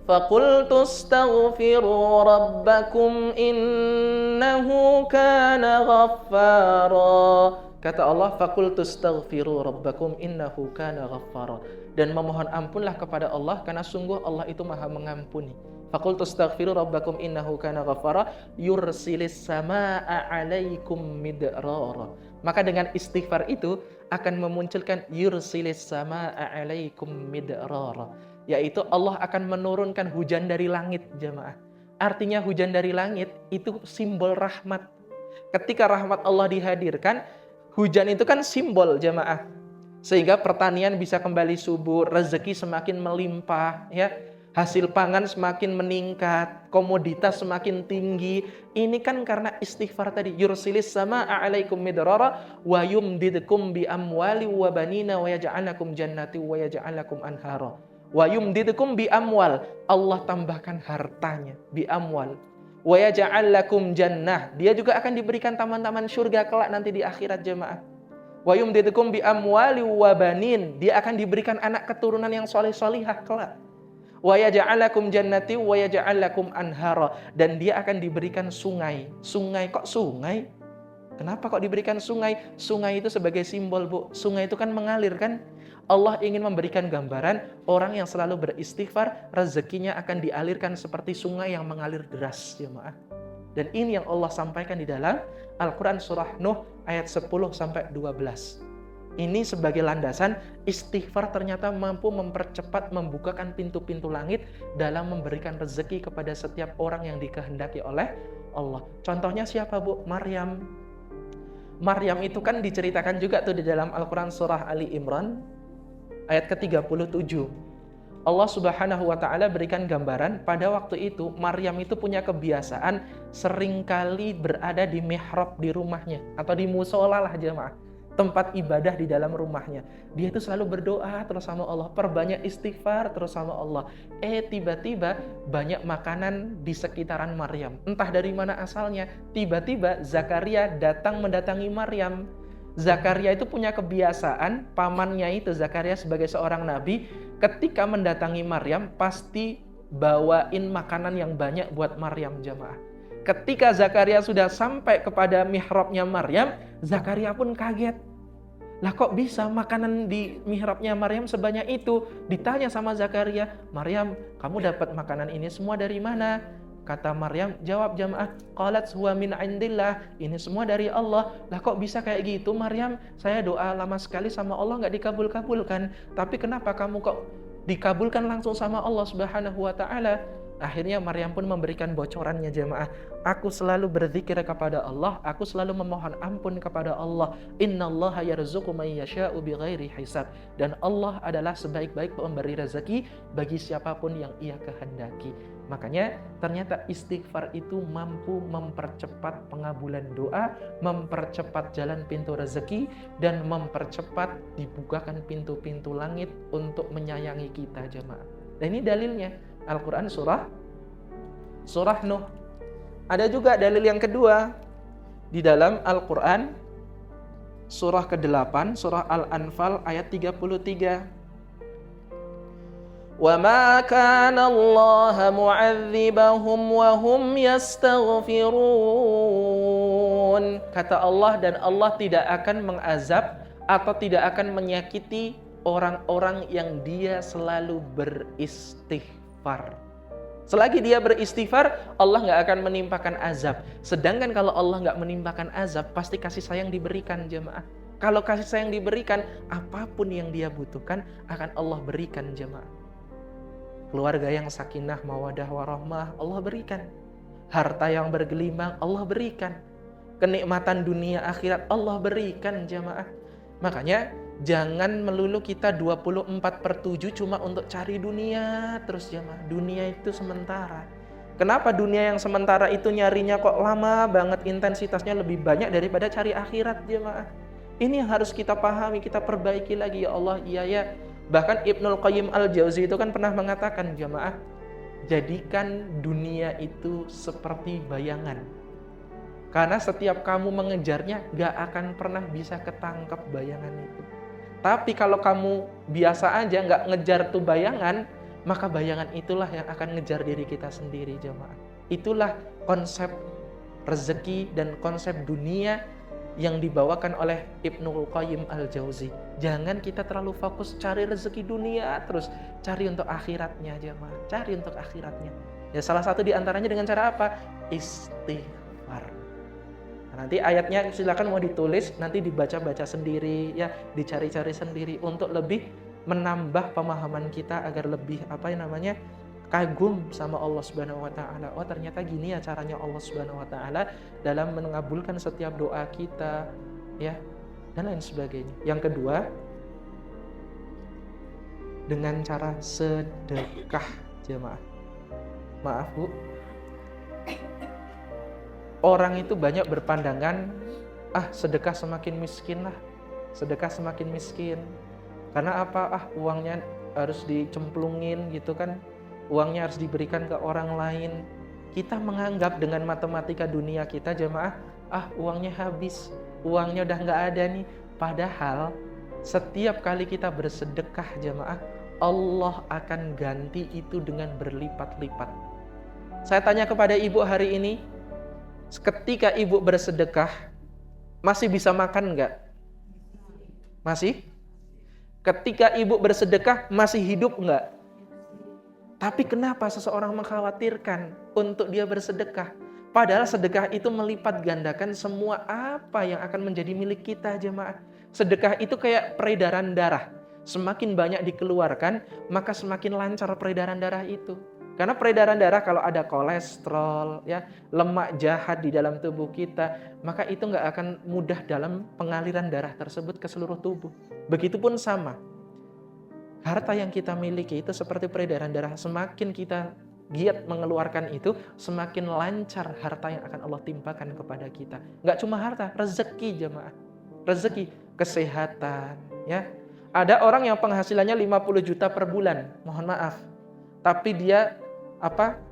فَقُلْتُ اسْتَغْفِرُوا رَبَّكُمْ إِنَّهُ كَانَ غَفَّارًا. Kata Allah, فَقُلْتُ اسْتَغْفِرُوا رَبَّكُمْ إِنَّهُ كَانَ غَفَّارًا. Dan memohon ampunlah kepada Allah, karena sungguh Allah itu maha mengampuni. فَقُلْتُ اسْتَغْفِرُوا رَبَّكُمْ إِنَّهُ كَانَ غَفَّارًا يُرْسِلِ السَّمَاءَ عَلَيْكُمْ مِدْرَارًا. Maka dengan istighfar itu akan memunculkan yursilis samaa'a 'alaikum midrara, yaitu Allah akan menurunkan hujan dari langit, jamaah. Artinya hujan dari langit itu simbol rahmat. Ketika rahmat Allah dihadirkan, hujan itu kan simbol, jamaah. Sehingga pertanian bisa kembali subur, rezeki semakin melimpah, ya. Hasil pangan semakin meningkat, komoditas semakin tinggi. Ini kan karena istighfar tadi. Yursilis samaa'a 'alaikum midrara wa yumdidkum bi amwali wa banina wa yaj'al lakum jannati wa yaj'al lakum anhara. Wa yumdidkum bi amwal. Allah tambahkan hartanya, bi amwal. Wa yaj'al lakum jannah. Dia juga akan diberikan taman-taman surga kelak nanti di akhirat, jemaah. Wa yumdidkum bi amwali wa banin. Dia akan diberikan anak keturunan yang soleh-solihah kelak. Wa yaj'al lakum jannati wa yaj'al lakum anhara, dan dia akan diberikan sungai. Sungai, kok sungai? Kenapa kok diberikan sungai? Sungai itu sebagai simbol, Bu. Sungai itu kan mengalir, kan? Allah ingin memberikan gambaran orang yang selalu beristighfar, rezekinya akan dialirkan seperti sungai yang mengalir deras, jemaah. Dan ini yang Allah sampaikan di dalam Al-Quran surah Nuh ayat 10 sampai 12. Ini sebagai landasan, istighfar ternyata mampu mempercepat, membukakan pintu-pintu langit dalam memberikan rezeki kepada setiap orang yang dikehendaki oleh Allah. Contohnya siapa, Bu? Maryam. Maryam itu kan diceritakan juga tuh di dalam Al-Quran surah Ali Imran ayat ke-37. Allah Subhanahu wa ta'ala berikan gambaran, pada waktu itu Maryam itu punya kebiasaan seringkali berada di mihrab di rumahnya, atau di musola lah, jemaah, tempat ibadah di dalam rumahnya. Dia itu selalu berdoa terus sama Allah, perbanyak istighfar terus sama Allah. Tiba-tiba banyak makanan di sekitaran Maryam. Entah dari mana asalnya. Tiba-tiba Zakaria datang mendatangi Maryam. Zakaria itu punya kebiasaan, pamannya itu Zakaria sebagai seorang nabi, ketika mendatangi Maryam pasti bawain makanan yang banyak buat Maryam, jamaah. Ketika Zakaria sudah sampai kepada mihrabnya Maryam, Zakaria pun kaget. Lah kok bisa makanan di mihrabnya Maryam sebanyak itu? Ditanya sama Zakaria, Maryam, kamu dapat makanan ini semua dari mana? Kata Maryam, jawab jamaah, qalat huwa min indillah, ini semua dari Allah. Lah kok bisa kayak gitu, Maryam? Saya doa lama sekali sama Allah nggak dikabul-kabulkan. Tapi kenapa kamu kok dikabulkan langsung sama Allah Subhanahu wa ta'ala? Akhirnya Maryam pun memberikan bocorannya, jemaah. Aku selalu berzikir kepada Allah, aku selalu memohon ampun kepada Allah. Innallaha yarzuqu may yasha'u bighairi hisab. Dan Allah adalah sebaik-baik pemberi rezeki bagi siapapun yang Ia kehendaki. Makanya ternyata istighfar itu mampu mempercepat pengabulan doa, mempercepat jalan pintu rezeki, dan mempercepat dibukakan pintu-pintu langit untuk menyayangi kita, jemaah. Dan ini dalilnya Al-Quran surah Nuh. Ada juga dalil yang kedua di dalam Al-Quran surah ke-8, surah Al-Anfal ayat 33. Wa ma kana Allah mu'adzibahum wa hum yastaghfirun. Kata Allah, dan Allah tidak akan mengazab atau tidak akan menyakiti orang-orang yang dia selalu beristighfar. Selagi dia beristighfar, Allah nggak akan menimpakan azab. Sedangkan kalau Allah nggak menimpakan azab, pasti kasih sayang diberikan, jemaah. Kalau kasih sayang diberikan, apapun yang dia butuhkan akan Allah berikan, jemaah. Keluarga yang sakinah, mawadah, warahmah, Allah berikan. Harta yang bergelimang, Allah berikan. kenikmatan dunia akhirat Allah berikan jamaah. Makanya jangan melulu kita 24/7 cuma untuk cari dunia terus jamaah. Dunia itu sementara. Kenapa dunia yang sementara itu nyarinya kok lama banget, intensitasnya lebih banyak daripada cari akhirat jamaah. Ini yang harus kita pahami, kita perbaiki lagi ya Allah. Iya ya. Bahkan Ibnul Qayyim Al-Jauzi itu kan pernah mengatakan jamaah, jadikan dunia itu seperti bayangan. Karena setiap kamu mengejarnya, gak akan pernah bisa ketangkep bayangan itu. Tapi kalau kamu biasa aja gak ngejar tuh bayangan, maka bayangan itulah yang akan ngejar diri kita sendiri jamaah. Itulah konsep rezeki dan konsep dunia yang dibawakan oleh Ibnul Qayyim Al-Jauzi. Jangan kita terlalu fokus cari rezeki dunia terus, cari untuk akhiratnya jamaah, cari untuk akhiratnya. Ya salah satu diantaranya dengan cara apa? Istighfar. Nah, nanti ayatnya silakan mau ditulis, nanti dibaca-baca sendiri ya, dicari-cari sendiri untuk lebih menambah pemahaman kita agar lebih kagum sama Allah Subhanahu wa taala. Oh, ternyata gini ya caranya Allah Subhanahu wa taala dalam mengabulkan setiap doa kita ya, dan lain sebagainya. Yang kedua, dengan cara sedekah jemaah. Maaf Bu, orang itu banyak berpandangan sedekah semakin miskin lah, sedekah semakin miskin. Karena apa? Uangnya harus dicemplungin gitu kan, uangnya harus diberikan ke orang lain. Kita menganggap dengan matematika dunia kita jemaah, uangnya habis, uangnya udah nggak ada nih. Padahal setiap kali kita bersedekah jemaah, Allah akan ganti itu dengan berlipat-lipat. Saya tanya kepada ibu hari ini, ketika ibu bersedekah, masih bisa makan nggak? Masih? Ketika ibu bersedekah, masih hidup nggak? Tapi kenapa seseorang mengkhawatirkan untuk dia bersedekah? Padahal sedekah itu melipat gandakan semua apa yang akan menjadi milik kita jemaah. Sedekah itu kayak peredaran darah. Semakin banyak dikeluarkan, maka semakin lancar peredaran darah itu. Karena peredaran darah kalau ada kolesterol, ya, lemak jahat di dalam tubuh kita, maka itu nggak akan mudah dalam pengaliran darah tersebut ke seluruh tubuh. Begitupun sama. Harta yang kita miliki itu seperti peredaran darah. Semakin kita giat mengeluarkan itu, semakin lancar harta yang akan Allah timpakan kepada kita. Nggak cuma harta, rezeki jemaah. Rezeki, kesehatan, ya. Ada orang yang penghasilannya 50 juta per bulan, mohon maaf. Tapi dia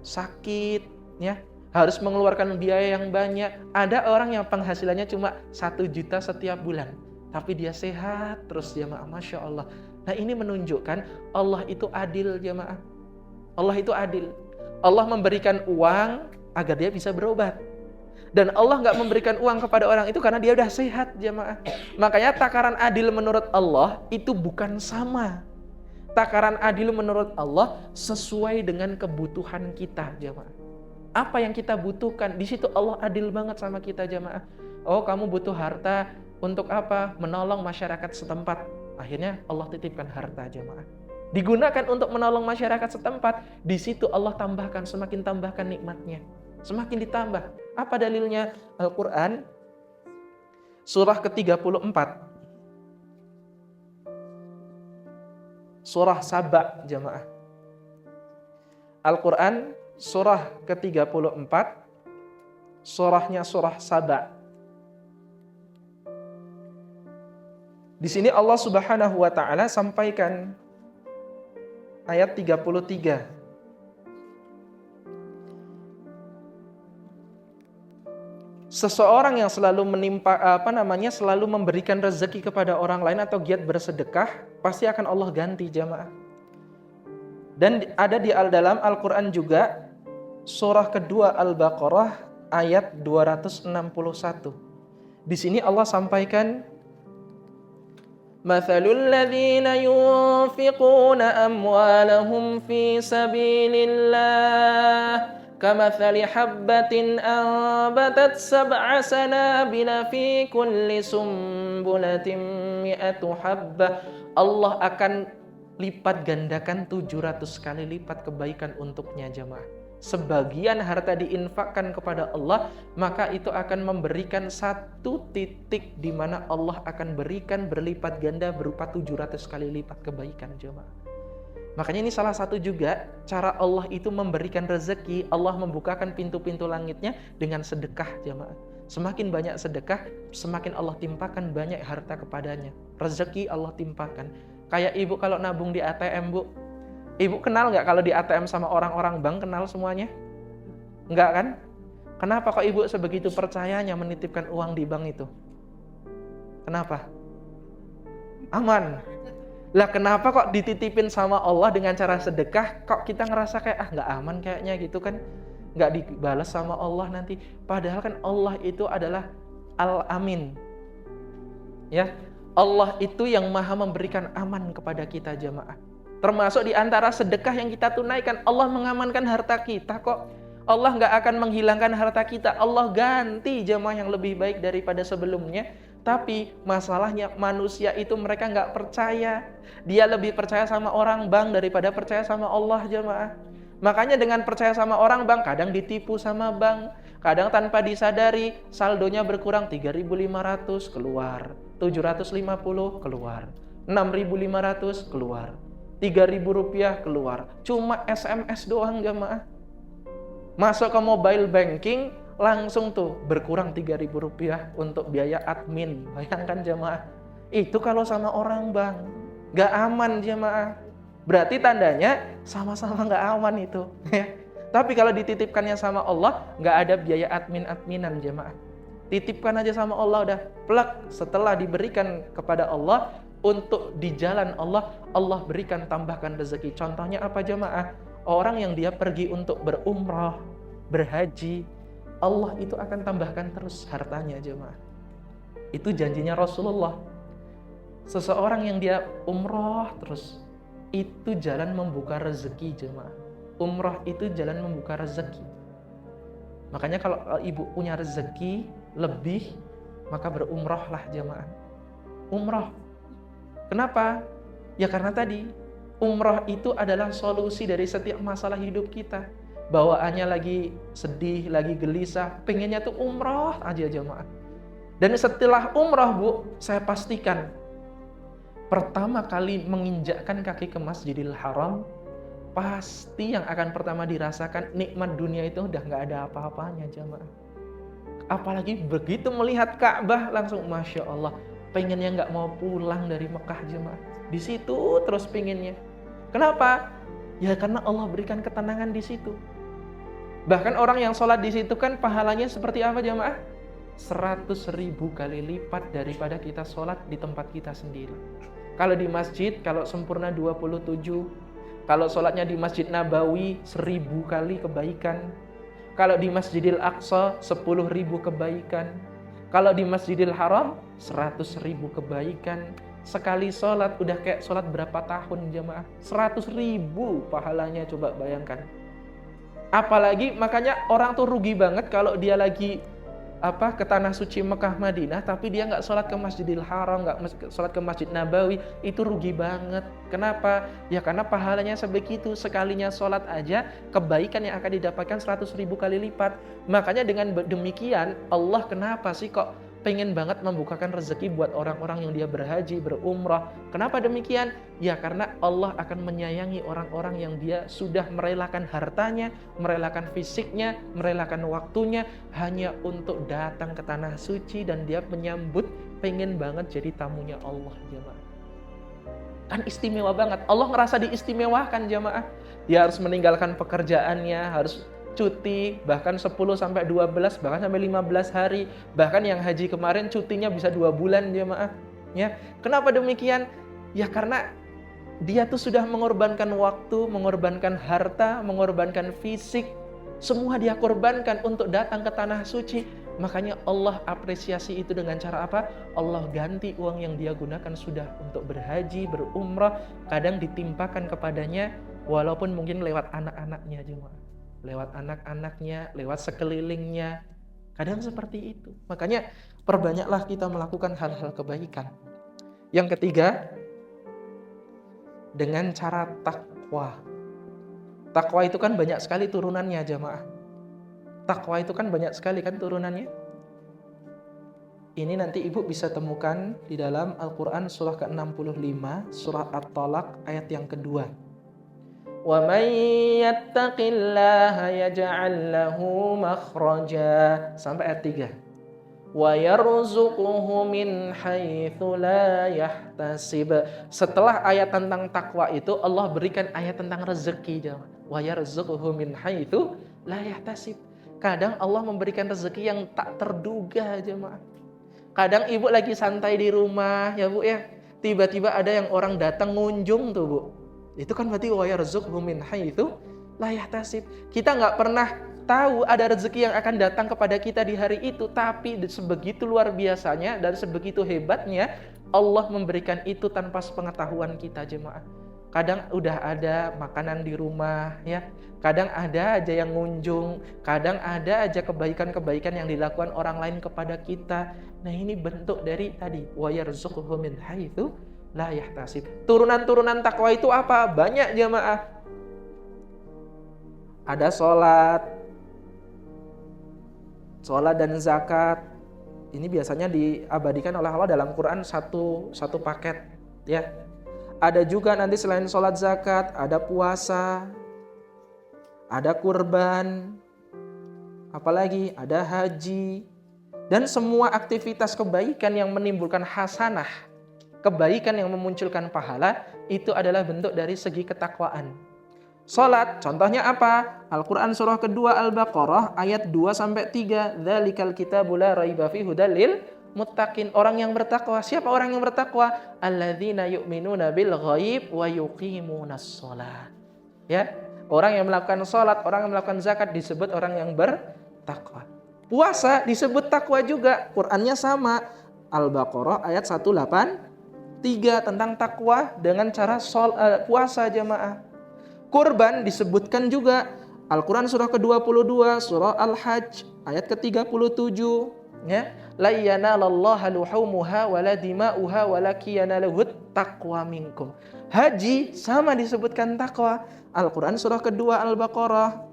sakit, ya, harus mengeluarkan biaya yang banyak. Ada orang yang penghasilannya cuma 1 juta setiap bulan, tapi dia sehat terus jemaah, Masya Allah. Nah ini menunjukkan Allah itu adil jemaah. Allah itu adil. Allah memberikan uang agar dia bisa berobat. Dan Allah nggak memberikan uang kepada orang itu karena dia udah sehat jemaah. Makanya takaran adil menurut Allah itu bukan sama. Takaran adil menurut Allah sesuai dengan kebutuhan kita jemaah. Apa yang kita butuhkan, di situ Allah adil banget sama kita jemaah. Oh, kamu butuh harta untuk apa? Menolong masyarakat setempat. Akhirnya Allah titipkan harta jemaah. Digunakan untuk menolong masyarakat setempat. Di situ Allah tambahkan, semakin tambahkan nikmatnya. Semakin ditambah. Apa dalilnya? Al-Quran surah ke-34. Surah Saba jemaah. Al-Quran surah ke-34. Surahnya surah Saba. Di sini Allah Subhanahu wa taala sampaikan ayat 33. Seseorang yang selalu selalu memberikan rezeki kepada orang lain atau giat bersedekah, pasti akan Allah ganti jamaah. Dan ada di dalam Al-Quran juga surah kedua Al-Baqarah ayat 261. Di sini Allah sampaikan, Mathalul ladzina yunfiquna amwalahum fi sabilillah kamathali habbatin anbatat sab'a sanabila fi kulli sumbulatin mi'atu habbah. Allah akan lipat gandakan 700 kali lipat kebaikan untuknya jemaah. sebagian harta diinfakkan kepada Allah, maka itu akan memberikan satu titik di mana Allah akan berikan berlipat ganda berupa 700 kali lipat kebaikan jemaah. Makanya ini salah satu juga cara Allah itu memberikan rezeki. Allah membukakan pintu-pintu langitnya dengan sedekah jemaah. Semakin banyak sedekah, semakin Allah timpakan banyak harta kepadanya. Rezeki Allah timpakan. Kayak ibu kalau nabung di ATM, Bu. Ibu kenal nggak kalau di ATM sama orang-orang bank kenal semuanya? Enggak kan? Kenapa kok ibu sebegitu percayanya menitipkan uang di bank itu? Kenapa? Aman. Lah kenapa kok dititipin sama Allah dengan cara sedekah, kok kita ngerasa kayak nggak aman kayaknya gitu kan, nggak dibalas sama Allah nanti. Padahal kan Allah itu adalah Al-Amin. Ya, Allah itu yang maha memberikan aman kepada kita jemaah. Termasuk di antara sedekah yang kita tunaikan, Allah mengamankan harta kita kok. Allah nggak akan menghilangkan harta kita, Allah ganti jemaah yang lebih baik daripada sebelumnya. Tapi masalahnya manusia itu mereka nggak percaya. Dia lebih percaya sama orang bank daripada percaya sama Allah jemaah. Makanya dengan percaya sama orang bank, kadang ditipu sama bank. Kadang tanpa disadari saldonya berkurang 3.500 keluar, 750 keluar, 6.500 keluar, 3.000 rupiah keluar. Cuma SMS doang jemaah. Masuk ke mobile banking, langsung tuh berkurang 3.000 rupiah untuk biaya admin. Bayangkan jemaah, itu kalau sama orang bank gak aman jemaah. Berarti tandanya sama-sama gak aman itu. Tapi kalau dititipkannya sama Allah, gak ada biaya admin-adminan jemaah. Titipkan aja sama Allah, udah plek. Setelah diberikan kepada Allah untuk di jalan Allah, Allah berikan tambahkan rezeki. Contohnya apa jemaah? Orang yang dia pergi untuk berumrah, berhaji, Allah itu akan tambahkan terus hartanya jemaah. Itu janjinya Rasulullah. Seseorang yang dia umrah terus, itu jalan membuka rezeki jemaah. Umrah itu jalan membuka rezeki. Makanya kalau ibu punya rezeki lebih, maka berumrahlah jemaah. Umrah. Kenapa? Ya karena tadi umrah itu adalah solusi dari setiap masalah hidup kita. Bawaannya lagi sedih, lagi gelisah, pengennya tuh umrah aja jemaah. Dan setelah umrah Bu, saya pastikan pertama kali menginjakkan kaki ke Masjidil Haram, pasti yang akan pertama dirasakan nikmat dunia itu udah gak ada apa-apanya jemaah. Apalagi begitu melihat Ka'bah langsung Masya Allah, pengennya gak mau pulang dari Mekah jemaah. Di situ terus pengennya. Kenapa? Ya karena Allah berikan ketenangan di situ. Bahkan orang yang sholat di situ kan pahalanya seperti apa jemaah? 100.000 kali lipat daripada kita sholat di tempat kita sendiri. Kalau di masjid, kalau sempurna 27. Kalau sholatnya di Masjid Nabawi 1.000 kali kebaikan. Kalau di Masjidil Aqsa 10.000 kebaikan. Kalau di Masjidil Haram 100.000 kebaikan. Sekali sholat udah kayak sholat berapa tahun jemaah? 100.000 pahalanya, coba bayangkan. Apalagi makanya orang tuh rugi banget kalau dia lagi ke tanah suci Mekah Madinah tapi dia nggak sholat ke Masjidil Haram, nggak sholat ke Masjid Nabawi, itu rugi banget. Kenapa? Ya karena pahalanya sebegitu. Sekalinya sholat aja kebaikan yang akan didapatkan 100.000 kali lipat. Makanya dengan demikian Allah kenapa sih kok pengen banget membukakan rezeki buat orang-orang yang dia berhaji, berumrah. Kenapa demikian? Ya karena Allah akan menyayangi orang-orang yang dia sudah merelakan hartanya, merelakan fisiknya, merelakan waktunya hanya untuk datang ke tanah suci dan dia menyambut pengen banget jadi tamunya Allah jemaah. Kan istimewa banget. Allah ngerasa diistimewakan jemaah. Dia harus meninggalkan pekerjaannya, harus cuti bahkan 10-12 bahkan sampai 15 hari, bahkan yang haji kemarin cutinya bisa 2 bulan jemaah ya. Kenapa demikian? Ya karena dia tuh sudah mengorbankan waktu, mengorbankan harta, mengorbankan fisik, semua dia korbankan untuk datang ke tanah suci. Makanya Allah apresiasi itu dengan cara apa? Allah ganti uang yang dia gunakan sudah untuk berhaji, berumrah, kadang ditimpakan kepadanya walaupun mungkin lewat anak-anaknya jemaah, lewat anak-anaknya, lewat sekelilingnya. Kadang seperti itu. Makanya perbanyaklah kita melakukan hal-hal kebaikan. Yang ketiga, dengan cara takwa. Takwa itu kan banyak sekali turunannya jamaah. Takwa itu kan banyak sekali kan turunannya. Ini nanti ibu bisa temukan di dalam Al-Quran surah ke-65, surah At-Talaq ayat yang kedua. Wa man yattaqillaha yaj'al lahu makhraja sampai ayat 3. Wa yarzuquhu min haitsu la yahtasib. Setelah ayat tentang takwa itu Allah berikan ayat tentang rezeki jemaah. Wa yarzuquhu min haitsu la yahtasib. Kadang Allah memberikan rezeki yang tak terduga jemaah. Kadang ibu lagi santai di rumah ya bu ya, tiba-tiba ada yang orang datang ngunjung tuh bu. Itu kan berarti wa yarzuqhu min haitsu la yahtasib. Kita nggak pernah tahu ada rezeki yang akan datang kepada kita di hari itu, tapi sebegitu luar biasanya dan sebegitu hebatnya Allah memberikan itu tanpa sepengetahuan kita jemaah. Kadang udah ada makanan di rumah ya, kadang ada aja yang ngunjung, kadang ada aja kebaikan-kebaikan yang dilakukan orang lain kepada kita. Nah ini bentuk dari tadi wa yarzuquhu min haitsu la yahtasib. Turunan-turunan takwa itu apa? Banyak jemaah. Ada sholat dan zakat. Ini biasanya diabadikan oleh Allah dalam Quran satu paket ya. Ada juga nanti selain sholat zakat, ada puasa, ada kurban, apalagi ada haji, dan semua aktivitas kebaikan yang menimbulkan hasanah, kebaikan yang memunculkan pahala, itu adalah bentuk dari segi ketakwaan. Salat, contohnya apa? Al-Quran surah kedua Al-Baqarah ayat 2-3. Dzalikal kitabu la raiba fihi hudal lil muttaqin. Orang yang bertakwa. Siapa orang yang bertakwa? Alladzina yu'minuna bil ghaib wa yuqimunas shalah. Ya, orang yang melakukan salat, orang yang melakukan zakat disebut orang yang bertakwa. Puasa disebut takwa juga. Qur'annya sama. Al-Baqarah ayat 183 tentang takwa dengan cara puasa jemaah. Kurban disebutkan juga Al-Quran surah ke-22, surah Al-Hajj ayat ke-37 ya. La yanalallaha luhumuha wala dima'uha walakin yanaluhut taqwa minkum. Haji sama disebutkan takwa. Al-Quran surah kedua Al-Baqarah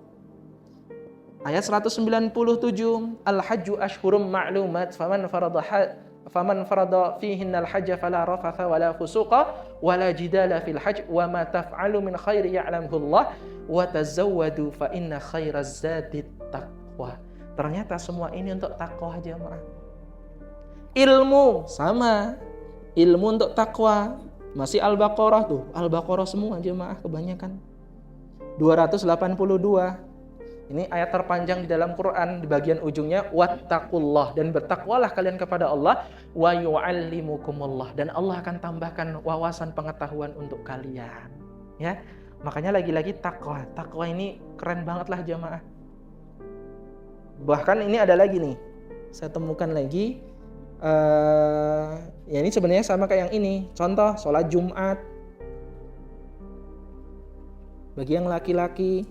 ayat 197. Al-hajju ashhurum ma'lumat faman farada fihinnal hajja fala rafatha wala fusuqa wala jidala fil hajj wa ma taf'alu min khairi ya'lamhu Allah wa tazawwadu fa inna khairaz zadit taqwa. Ternyata semua ini untuk takwa jemaah. Ilmu sama, ilmu untuk takwa. Masih Al-Baqarah tuh, Al-Baqarah semua jemaah kebanyakan. 282. Ini ayat terpanjang di dalam Quran, di bagian ujungnya wattaqullah, dan bertakwalah kalian kepada Allah, wa yu'allimukumullah, dan Allah akan tambahkan wawasan pengetahuan untuk kalian. Ya. Makanya lagi-lagi takwa. Takwa ini keren banget lah jamaah. Bahkan ini ada lagi nih. Saya temukan lagi ya ini sebenarnya sama kayak yang ini. Contoh sholat Jumat. Bagi yang laki-laki,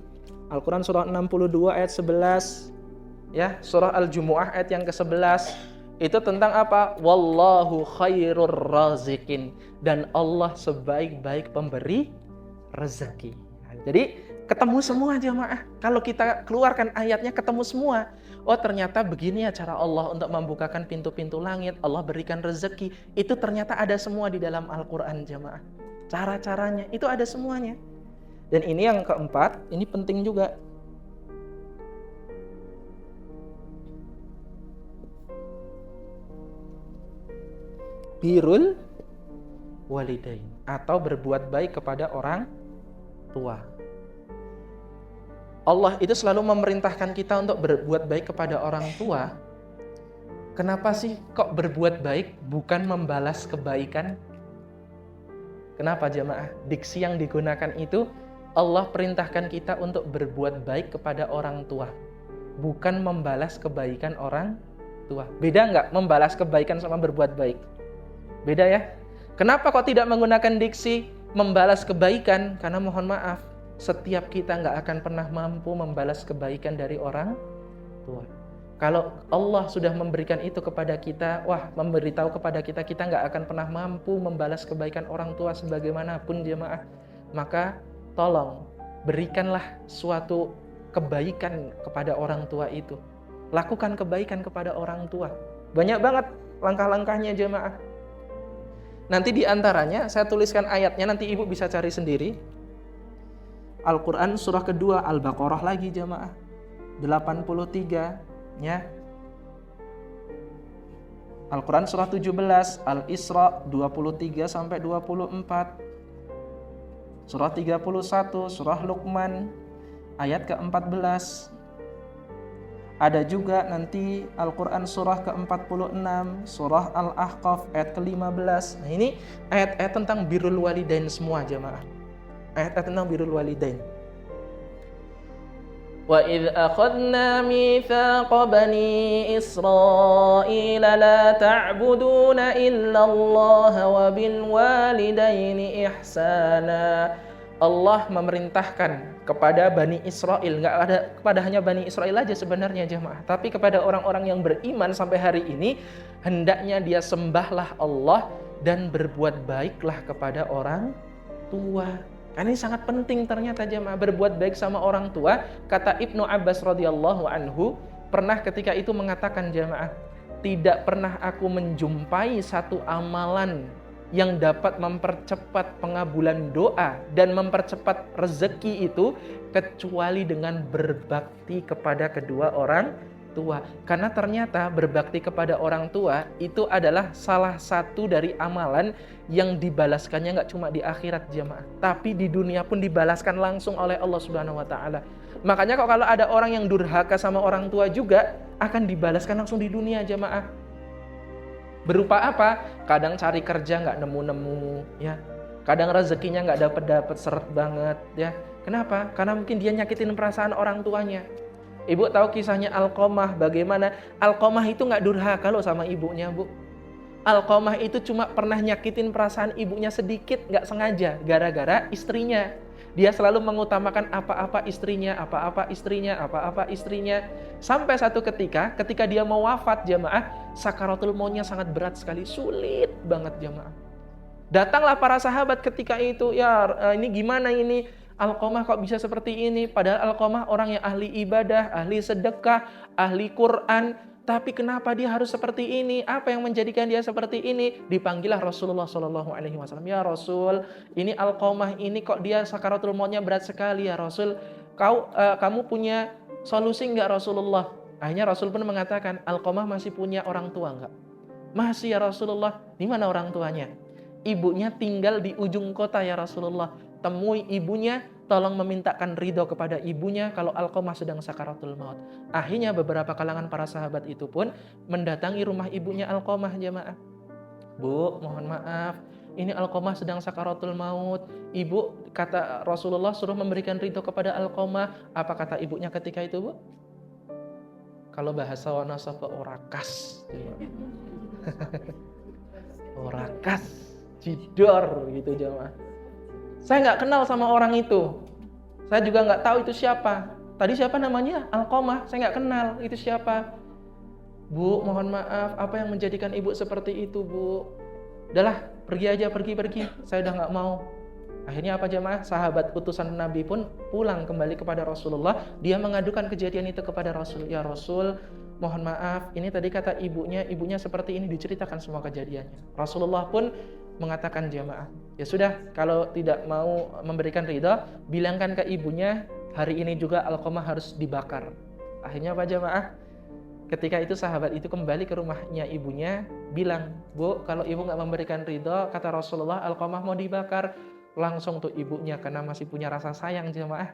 Al-Quran surah 62 ayat 11 ya, surah Al-Jumu'ah ayat yang ke-11 itu tentang apa? Wallahu khairur razikin, dan Allah sebaik-baik pemberi rezeki. Jadi ketemu semua jemaah. Kalau kita keluarkan ayatnya ketemu semua. Oh ternyata begini ya cara Allah untuk membukakan pintu-pintu langit, Allah berikan rezeki. Itu ternyata ada semua di dalam Al-Quran jemaah. Cara-caranya itu ada semuanya. Dan ini yang keempat, ini penting juga. Birrul walidain, atau berbuat baik kepada orang tua. Allah itu selalu memerintahkan kita untuk berbuat baik kepada orang tua. Kenapa sih kok berbuat baik bukan membalas kebaikan? Kenapa jemaah? Diksi yang digunakan itu Allah perintahkan kita untuk berbuat baik kepada orang tua, bukan membalas kebaikan orang tua. Beda nggak membalas kebaikan sama berbuat baik? Beda ya? Kenapa kok tidak menggunakan diksi membalas kebaikan? Karena mohon maaf, setiap kita nggak akan pernah mampu membalas kebaikan dari orang tua. Kalau Allah sudah memberikan itu kepada kita, memberitahu kepada kita, kita nggak akan pernah mampu membalas kebaikan orang tua sebagaimanapun jemaah. Maka tolong berikanlah suatu kebaikan kepada orang tua itu. Lakukan kebaikan kepada orang tua. Banyak banget langkah-langkahnya jemaah. Nanti di antaranya saya tuliskan ayatnya, nanti ibu bisa cari sendiri. Al-Quran surah kedua Al-Baqarah lagi jemaah 83 ya. Al-Quran surah 17 Al-Isra 23 sampai 24. Surah 31 surah Luqman ayat ke-14. Ada juga nanti Al-Quran surah ke-46 surah Al-Ahqaf ayat ke-15. Nah ini ayat-ayat tentang birrul walidain semua jemaah. Ayat-ayat tentang birrul walidain. Wa idh akhadna mitsaqa bani Israil la ta'buduna illa Allah wa bil walidaini ihsana. Allah memerintahkan kepada Bani Israel, nggak ada kepada hanya Bani Israel aja sebenarnya jemaah, tapi kepada orang-orang yang beriman sampai hari ini, hendaknya dia sembahlah Allah dan berbuat baiklah kepada orang tua. Ini sangat penting ternyata jemaah, berbuat baik sama orang tua. Kata Ibnu Abbas radhiyallahu anhu, pernah ketika itu mengatakan jemaah, tidak pernah aku menjumpai satu amalan yang dapat mempercepat pengabulan doa dan mempercepat rezeki itu kecuali dengan berbakti kepada kedua orang tua. Karena ternyata berbakti kepada orang tua itu adalah salah satu dari amalan yang dibalaskannya nggak cuma di akhirat jemaah, tapi di dunia pun dibalaskan langsung oleh Allah Subhanahu wa taala. Makanya kok kalau ada orang yang durhaka sama orang tua juga akan dibalaskan langsung di dunia jemaah. Berupa apa? Kadang cari kerja nggak nemu-nemu, ya. Kadang rezekinya nggak dapet seret banget, ya. Kenapa? Karena mungkin dia nyakitin perasaan orang tuanya. Ibu tahu kisahnya Alqamah, bagaimana Alqamah itu nggak durhaka loh sama ibunya, Bu. Alqamah itu cuma pernah nyakitin perasaan ibunya sedikit, nggak sengaja, gara-gara istrinya. Dia selalu mengutamakan apa-apa istrinya, apa-apa istrinya, apa-apa istrinya. Sampai satu ketika dia mau wafat jamaah, sakaratul mautnya sangat berat sekali, sulit banget jamaah. Datanglah para sahabat ketika itu, ya ini gimana ini? Alqamah kok bisa seperti ini? Padahal Alqamah orang yang ahli ibadah, ahli sedekah, ahli Quran. Tapi kenapa dia harus seperti ini? Apa yang menjadikan dia seperti ini? Dipanggillah Rasulullah SAW. Ya Rasul, ini Alqamah ini kok dia sakaratul mautnya berat sekali ya Rasul. Kamu punya solusi nggak Rasulullah? Akhirnya Rasul pun mengatakan, Alqamah masih punya orang tua nggak? Masih ya Rasulullah. Di mana orang tuanya? Ibunya tinggal di ujung kota ya Rasulullah. Temui ibunya, tolong memintakan ridho kepada ibunya kalau Alqamah sedang sakaratul maut. Akhirnya beberapa kalangan para sahabat itu pun mendatangi rumah ibunya Alqamah jamaah. Bu, mohon maaf, ini Alqamah sedang sakaratul maut. Ibu, kata Rasulullah, suruh memberikan ridho kepada Alqamah. Apa kata ibunya ketika itu, Bu? Kalau bahasa wanasaba orakas. Orakas, jidor gitu jamaah. Saya nggak kenal sama orang itu. Saya juga nggak tahu itu siapa. Tadi siapa namanya? Alqamah. Saya nggak kenal itu siapa. Bu, mohon maaf. Apa yang menjadikan ibu seperti itu, Bu? Udahlah, pergi aja, pergi. Saya udah nggak mau. Akhirnya apa jemaah? Sahabat utusan Nabi pun pulang kembali kepada Rasulullah. Dia mengadukan kejadian itu kepada Rasul. Ya Rasul, mohon maaf. Ini tadi kata ibunya seperti ini, diceritakan semua kejadiannya. Rasulullah pun mengatakan jemaah, ya sudah, kalau tidak mau memberikan ridha, bilangkan ke ibunya hari ini juga Alqamah harus dibakar. Akhirnya apa jemaah? Ketika itu sahabat itu kembali ke rumahnya ibunya, bilang, Bu, kalau ibu nggak memberikan ridha, kata Rasulullah, Alqamah mau dibakar. Langsung tuh ibunya, karena masih punya rasa sayang jemaah,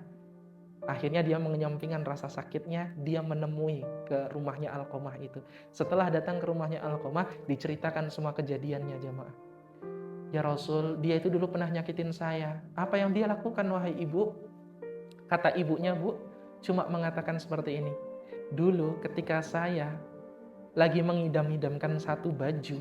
akhirnya dia menyampingkan rasa sakitnya, dia menemui ke rumahnya Alqamah itu. Setelah datang ke rumahnya Alqamah, diceritakan semua kejadiannya jemaah. Ya Rasul, dia itu dulu pernah nyakitin saya. Apa yang dia lakukan wahai ibu? Kata ibunya, Bu, cuma mengatakan seperti ini. Dulu ketika saya lagi mengidam-idamkan satu baju,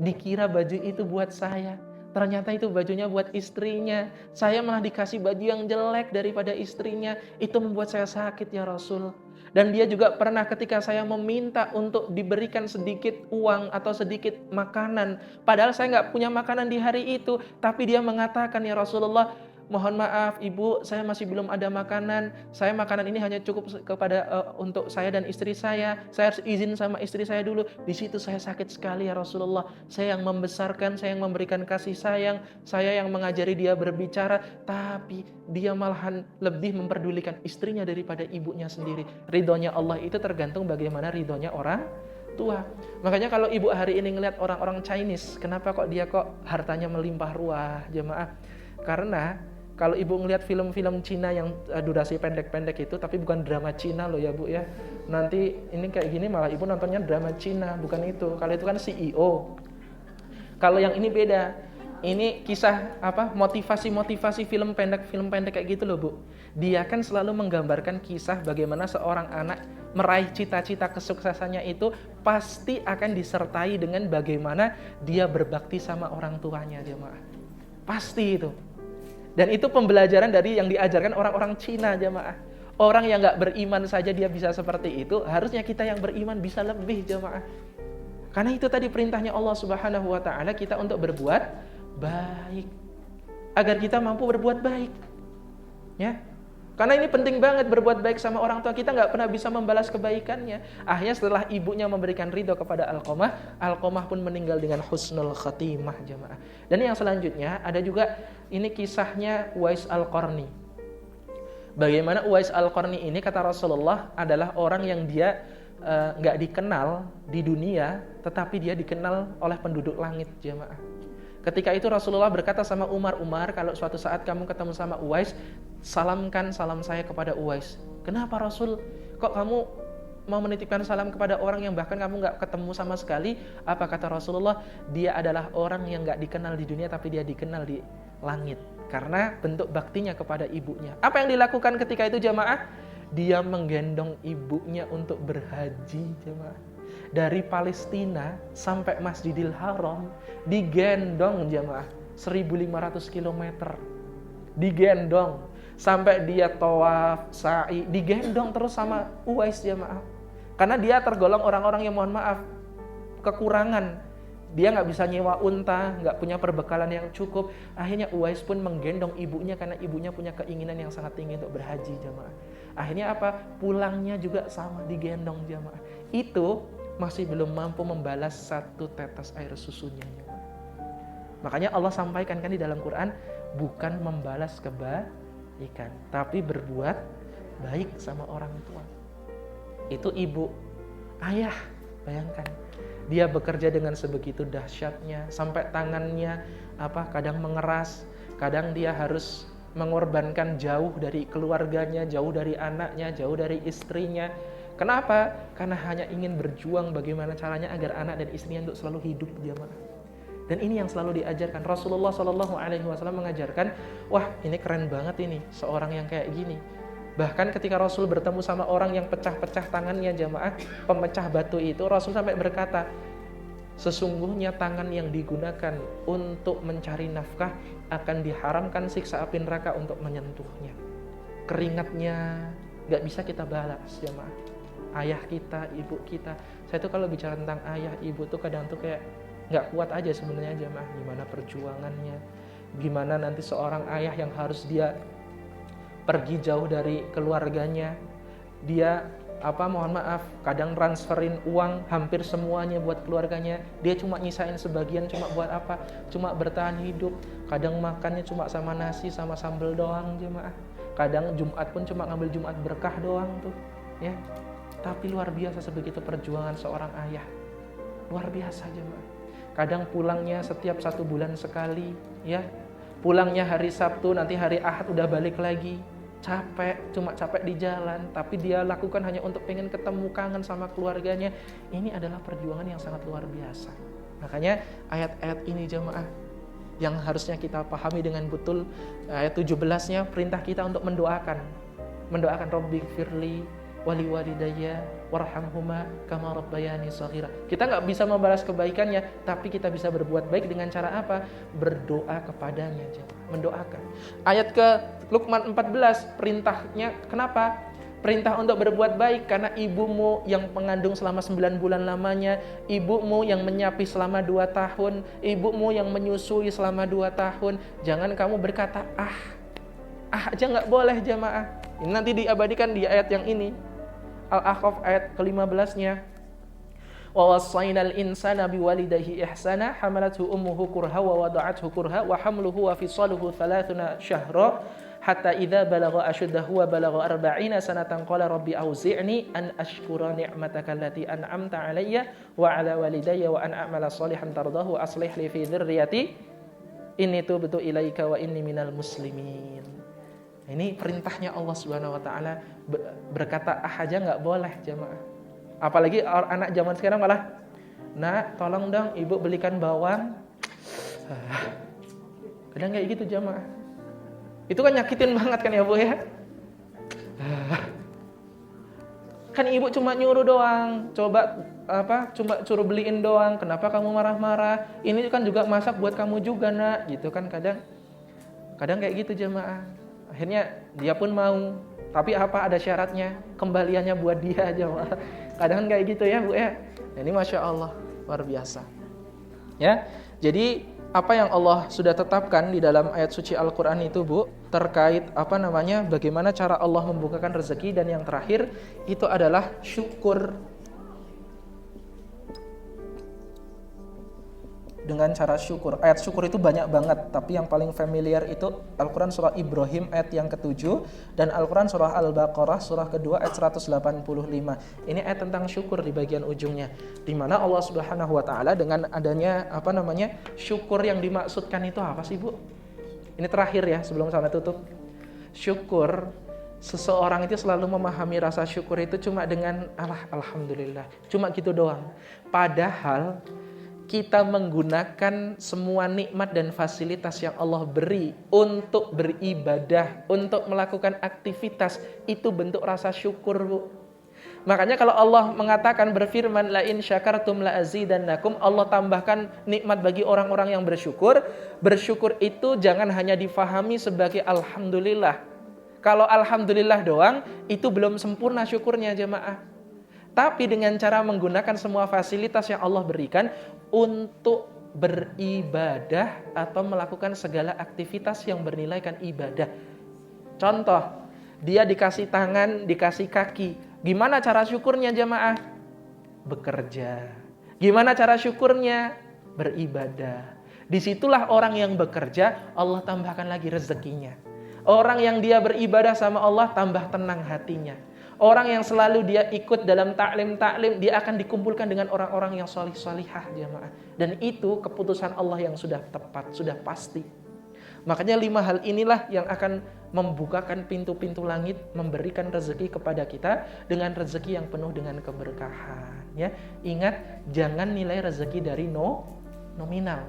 dikira baju itu buat saya. Ternyata itu bajunya buat istrinya. Saya malah dikasih baju yang jelek daripada istrinya. Itu membuat saya sakit ya Rasul. Dan dia juga pernah ketika saya meminta untuk diberikan sedikit uang atau sedikit makanan. Padahal saya nggak punya makanan di hari itu. Tapi dia mengatakan, ya Rasulullah, mohon maaf ibu, saya masih belum ada makanan. Saya makanan ini hanya cukup untuk saya dan istri saya. Saya harus izin sama istri saya dulu. Di situ saya sakit sekali ya Rasulullah. Saya yang membesarkan, saya yang memberikan kasih sayang, saya yang mengajari dia berbicara, tapi dia malahan lebih memperdulikan istrinya daripada ibunya sendiri. Ridhonya Allah itu tergantung bagaimana ridhonya orang tua. Makanya kalau ibu hari ini ngelihat orang-orang Chinese, kenapa kok dia hartanya melimpah ruah, jemaah? Karena kalau ibu ngelihat film-film Cina yang durasi pendek-pendek itu, tapi bukan drama Cina loh ya Bu ya. Nanti ini kayak gini malah ibu nontonnya drama Cina, bukan itu. Kalau itu kan CEO. Kalau yang ini beda. Ini kisah motivasi film pendek kayak gitu loh Bu. Dia kan selalu menggambarkan kisah bagaimana seorang anak meraih cita-cita kesuksesannya itu pasti akan disertai dengan bagaimana dia berbakti sama orang tuanya, jemaah. Pasti itu. Dan itu pembelajaran dari yang diajarkan orang-orang Cina, jemaah. Orang yang gak beriman saja dia bisa seperti itu, harusnya kita yang beriman bisa lebih, jemaah. Karena itu tadi perintahnya Allah Subhanahu wa taala kita untuk berbuat baik. Agar kita mampu berbuat baik. Ya. Karena ini penting banget berbuat baik sama orang tua. Kita nggak pernah bisa membalas kebaikannya. Akhirnya setelah ibunya memberikan ridho kepada Alqamah pun meninggal dengan husnul khatimah, jemaah. Dan yang selanjutnya ada juga ini kisahnya Uwais Al-Qarni. Bagaimana Uwais Al-Qarni ini kata Rasulullah adalah orang yang dia nggak dikenal di dunia, tetapi dia dikenal oleh penduduk langit, jemaah. Ketika itu Rasulullah berkata sama Umar, kalau suatu saat kamu ketemu sama Uwais, salamkan salam saya kepada Uwais. Kenapa Rasul? Kok kamu mau menitipkan salam kepada orang yang bahkan kamu gak ketemu sama sekali? Apa kata Rasulullah? Dia adalah orang yang gak dikenal di dunia, tapi dia dikenal di langit. Karena bentuk baktinya kepada ibunya. Apa yang dilakukan ketika itu jamaah? Dia menggendong ibunya untuk berhaji, jamaah. Dari Palestina sampai Masjidil Haram digendong, jamaah, 1.500 km. Digendong sampai dia tawaf, sa'i, digendong terus sama Uwais, jamaah. Karena dia tergolong orang-orang yang mohon maaf kekurangan. Dia nggak bisa nyewa unta, nggak punya perbekalan yang cukup. Akhirnya Uwais pun menggendong ibunya karena ibunya punya keinginan yang sangat tinggi untuk berhaji, jamaah. Akhirnya apa? Pulangnya juga sama digendong, jamaah. Itu masih belum mampu membalas satu tetes air susunya. Makanya Allah sampaikan kan di dalam Quran, bukan membalas kebaikan, tapi berbuat baik sama orang tua. Itu ibu, ayah, bayangkan. Dia bekerja dengan sebegitu dahsyatnya, sampai tangannya kadang mengeras, kadang dia harus mengorbankan jauh dari keluarganya, jauh dari anaknya, jauh dari istrinya. Kenapa? Karena hanya ingin berjuang bagaimana caranya agar anak dan istrinya untuk selalu hidup, jamaah. Dan ini yang selalu diajarkan. Rasulullah SAW mengajarkan, wah ini keren banget ini, seorang yang kayak gini. Bahkan ketika Rasul bertemu sama orang yang pecah-pecah tangannya, jamaah, pemecah batu itu, Rasul sampai berkata, sesungguhnya tangan yang digunakan untuk mencari nafkah akan diharamkan siksa api neraka untuk menyentuhnya. Keringatnya gak bisa kita balas, jamaah. Ayah kita, ibu kita. Saya tuh kalau bicara tentang ayah, ibu tuh kadang tuh kayak gak kuat aja sebenarnya, jamaah. Gimana perjuangannya, gimana nanti seorang ayah yang harus dia pergi jauh dari keluarganya, dia mohon maaf, kadang transferin uang hampir semuanya buat keluarganya, dia cuma nyisain sebagian, cuma buat apa? Cuma bertahan hidup. Kadang makannya cuma sama nasi sama sambal doang, jemaah. Kadang Jumat pun cuma ngambil Jumat berkah doang tuh, ya. Tapi luar biasa sebegitu perjuangan seorang ayah, luar biasa, jemaah. Kadang pulangnya setiap 1 bulan sekali, ya. Pulangnya hari Sabtu, nanti hari Ahad udah balik lagi. Capek, cuma capek di jalan, tapi dia lakukan hanya untuk pengen ketemu, kangen sama keluarganya. Ini adalah perjuangan yang sangat luar biasa. Makanya ayat-ayat ini, jemaah, yang harusnya kita pahami dengan betul. Ayat 17-nya perintah kita untuk mendoakan Rabbi firli wali walidayya warhamhuma kama rabbayani shaghira. Kita nggak bisa membalas kebaikannya, tapi kita bisa berbuat baik dengan cara apa? Berdoa kepadanya, jemaah. Mendoakan. Ayat ke Luqman 14, perintahnya kenapa? Perintah untuk berbuat baik karena ibumu yang mengandung selama 9 bulan lamanya, ibumu yang menyapi selama 2 tahun, ibumu yang menyusui selama 2 tahun. Jangan kamu berkata, aja nggak boleh jamaah. Ini nanti diabadikan di ayat yang ini. Al-Ahqaf ayat ke-15-nya. Wa wassaynal insana biwalidayhi ihsana hamalathu ummuhu kurha wa wada'athu kurha wa hamluhu wa fisaluhu 30 syahra hatta idza balagha ashuddahu wa balagha 40 sanatan qala rabbi auzi'ni an ashkura ni'mataka allati an'amta 'alayya wa 'ala walidayya wa an a'mala shalihan tardahu wa aslih li fi dzurriyyati inni tubtu ilaika wa inni minal muslimin. Ini perintahnya Allah Subhanahu wa taala, berkata aja nggak boleh jamaah. Apalagi anak zaman sekarang malah, "Nak, tolong dong ibu belikan bawang." Kadang kayak gitu jamaah. Itu kan nyakitin banget kan ya Bu ya. Kan ibu cuma nyuruh doang, cuma suruh beliin doang. Kenapa kamu marah-marah? Ini kan juga masak buat kamu juga, Nak. Gitu kan kadang kayak gitu jamaah. Akhirnya dia pun mau, tapi ada syaratnya? Kembaliannya buat dia jamaah. Kadang kayak gitu ya Bu ya. Ini Masya Allah luar biasa. Ya, jadi apa yang Allah sudah tetapkan di dalam ayat suci Al-Quran itu Bu, terkait bagaimana cara Allah membukakan rezeki, dan yang terakhir itu adalah syukur. Dengan cara syukur. Ayat syukur itu banyak banget, tapi yang paling familiar itu Al-Quran surah Ibrahim ayat yang ke-7 dan Al-Quran surah Al-Baqarah surah kedua ayat 185. Ini ayat tentang syukur di bagian ujungnya, di mana Allah Subhanahu wa taala dengan adanya syukur yang dimaksudkan itu apa sih Bu? Ini terakhir ya sebelum sampai tutup. Syukur, seseorang itu selalu memahami rasa syukur itu cuma dengan alhamdulillah, cuma gitu doang. Padahal kita menggunakan semua nikmat dan fasilitas yang Allah beri untuk beribadah, untuk melakukan aktivitas, itu bentuk rasa syukur Bu. Makanya kalau Allah mengatakan, berfirman, la in syakartum la azidannakum, Allah tambahkan nikmat bagi orang-orang yang bersyukur. Bersyukur itu jangan hanya difahami sebagai alhamdulillah. Kalau alhamdulillah doang, itu belum sempurna syukurnya jemaah. Tapi dengan cara menggunakan semua fasilitas yang Allah berikan untuk beribadah atau melakukan segala aktivitas yang bernilaikan ibadah. Contoh, dia dikasih tangan, dikasih kaki. Gimana cara syukurnya jamaah? Bekerja. Gimana cara syukurnya? Beribadah. Disitulah orang yang bekerja, Allah tambahkan lagi rezekinya. Orang yang dia beribadah sama Allah, tambah tenang hatinya. Orang yang selalu dia ikut dalam taklim, dia akan dikumpulkan dengan orang-orang yang sholih-sholihah jamaah. Dan itu keputusan Allah yang sudah tepat, sudah pasti. Makanya 5 hal inilah yang akan membukakan pintu-pintu langit, memberikan rezeki kepada kita dengan rezeki yang penuh dengan keberkahan. Ya, ingat, jangan nilai rezeki dari nominal,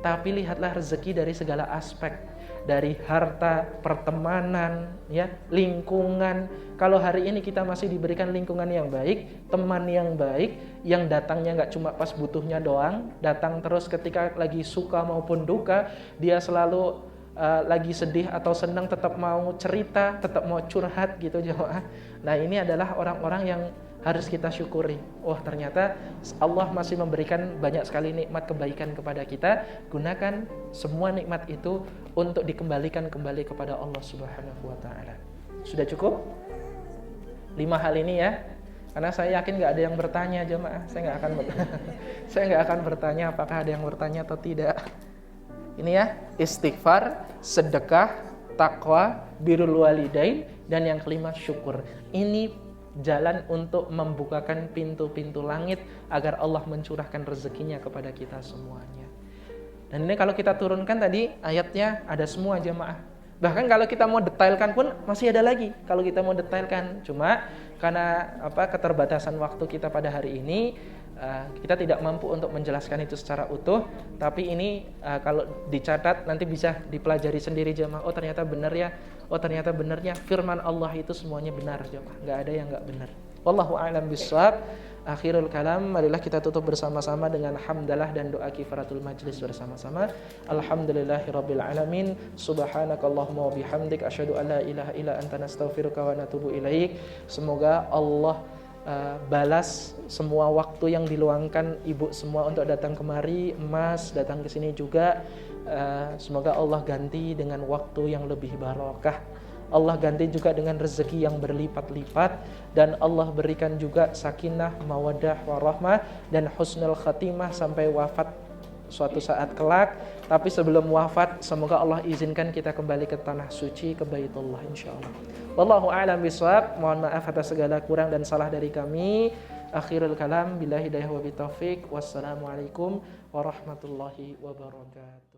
tapi lihatlah rezeki dari segala aspek. Dari harta, pertemanan, ya, lingkungan. Kalau hari ini kita masih diberikan lingkungan yang baik, teman yang baik, yang datangnya nggak cuma pas butuhnya doang, datang terus ketika lagi suka maupun duka, dia selalu lagi sedih atau senang tetap mau cerita, tetap mau curhat gitu jemaah. Nah, ini adalah orang-orang yang harus kita syukuri. Ternyata Allah masih memberikan banyak sekali nikmat kebaikan kepada kita. Gunakan semua nikmat itu untuk dikembalikan kembali kepada Allah Subhanahu wa taala. Sudah cukup? 5 hal ini ya. Karena saya yakin nggak ada yang bertanya jemaah. Saya nggak akan bertanya apakah ada yang bertanya atau tidak. Ini ya, istighfar, sedekah, takwa, birrul walidain, dan yang kelima syukur. Ini jalan untuk membukakan pintu-pintu langit agar Allah mencurahkan rezekinya kepada kita semuanya. Dan ini kalau kita turunkan tadi ayatnya ada semua jemaah. Bahkan kalau kita mau detailkan pun masih ada lagi. Kalau kita mau detailkan, cuma karena keterbatasan waktu kita pada hari ini, kita tidak mampu untuk menjelaskan itu secara utuh. Tapi ini kalau dicatat nanti bisa dipelajari sendiri jemaah. Ternyata benar ya. Ternyata benarnya firman Allah itu semuanya benar jemaah. Enggak ada yang enggak benar. Wallahu a'lam bishawab. Akhirul kalam, marilah kita tutup bersama-sama dengan hamdalah dan doa kifaratul majlis bersama-sama. Alhamdulillahirabbil alamin. Subhanakallahumma wa bihamdik asyhadu an la ilaha illa anta nastaghfiruka wa natubu ilaik. Semoga Allah balas semua waktu yang diluangkan ibu semua untuk datang kemari, Mas datang ke sini juga. Semoga Allah ganti dengan waktu yang lebih barokah. Allah ganti juga dengan rezeki yang berlipat-lipat, dan Allah berikan juga sakinah, mawaddah, warahmah, dan husnul khatimah sampai wafat suatu saat kelak. Tapi sebelum wafat, semoga Allah izinkan kita kembali ke tanah suci, ke Baitullah insyaallah. Wallahu a'lam bishawab. Mohon maaf atas segala kurang dan salah dari kami. Akhirul kalam, billahi hidayah wa bitaufiq. Wassalamualaikum warahmatullahi wabarakatuh.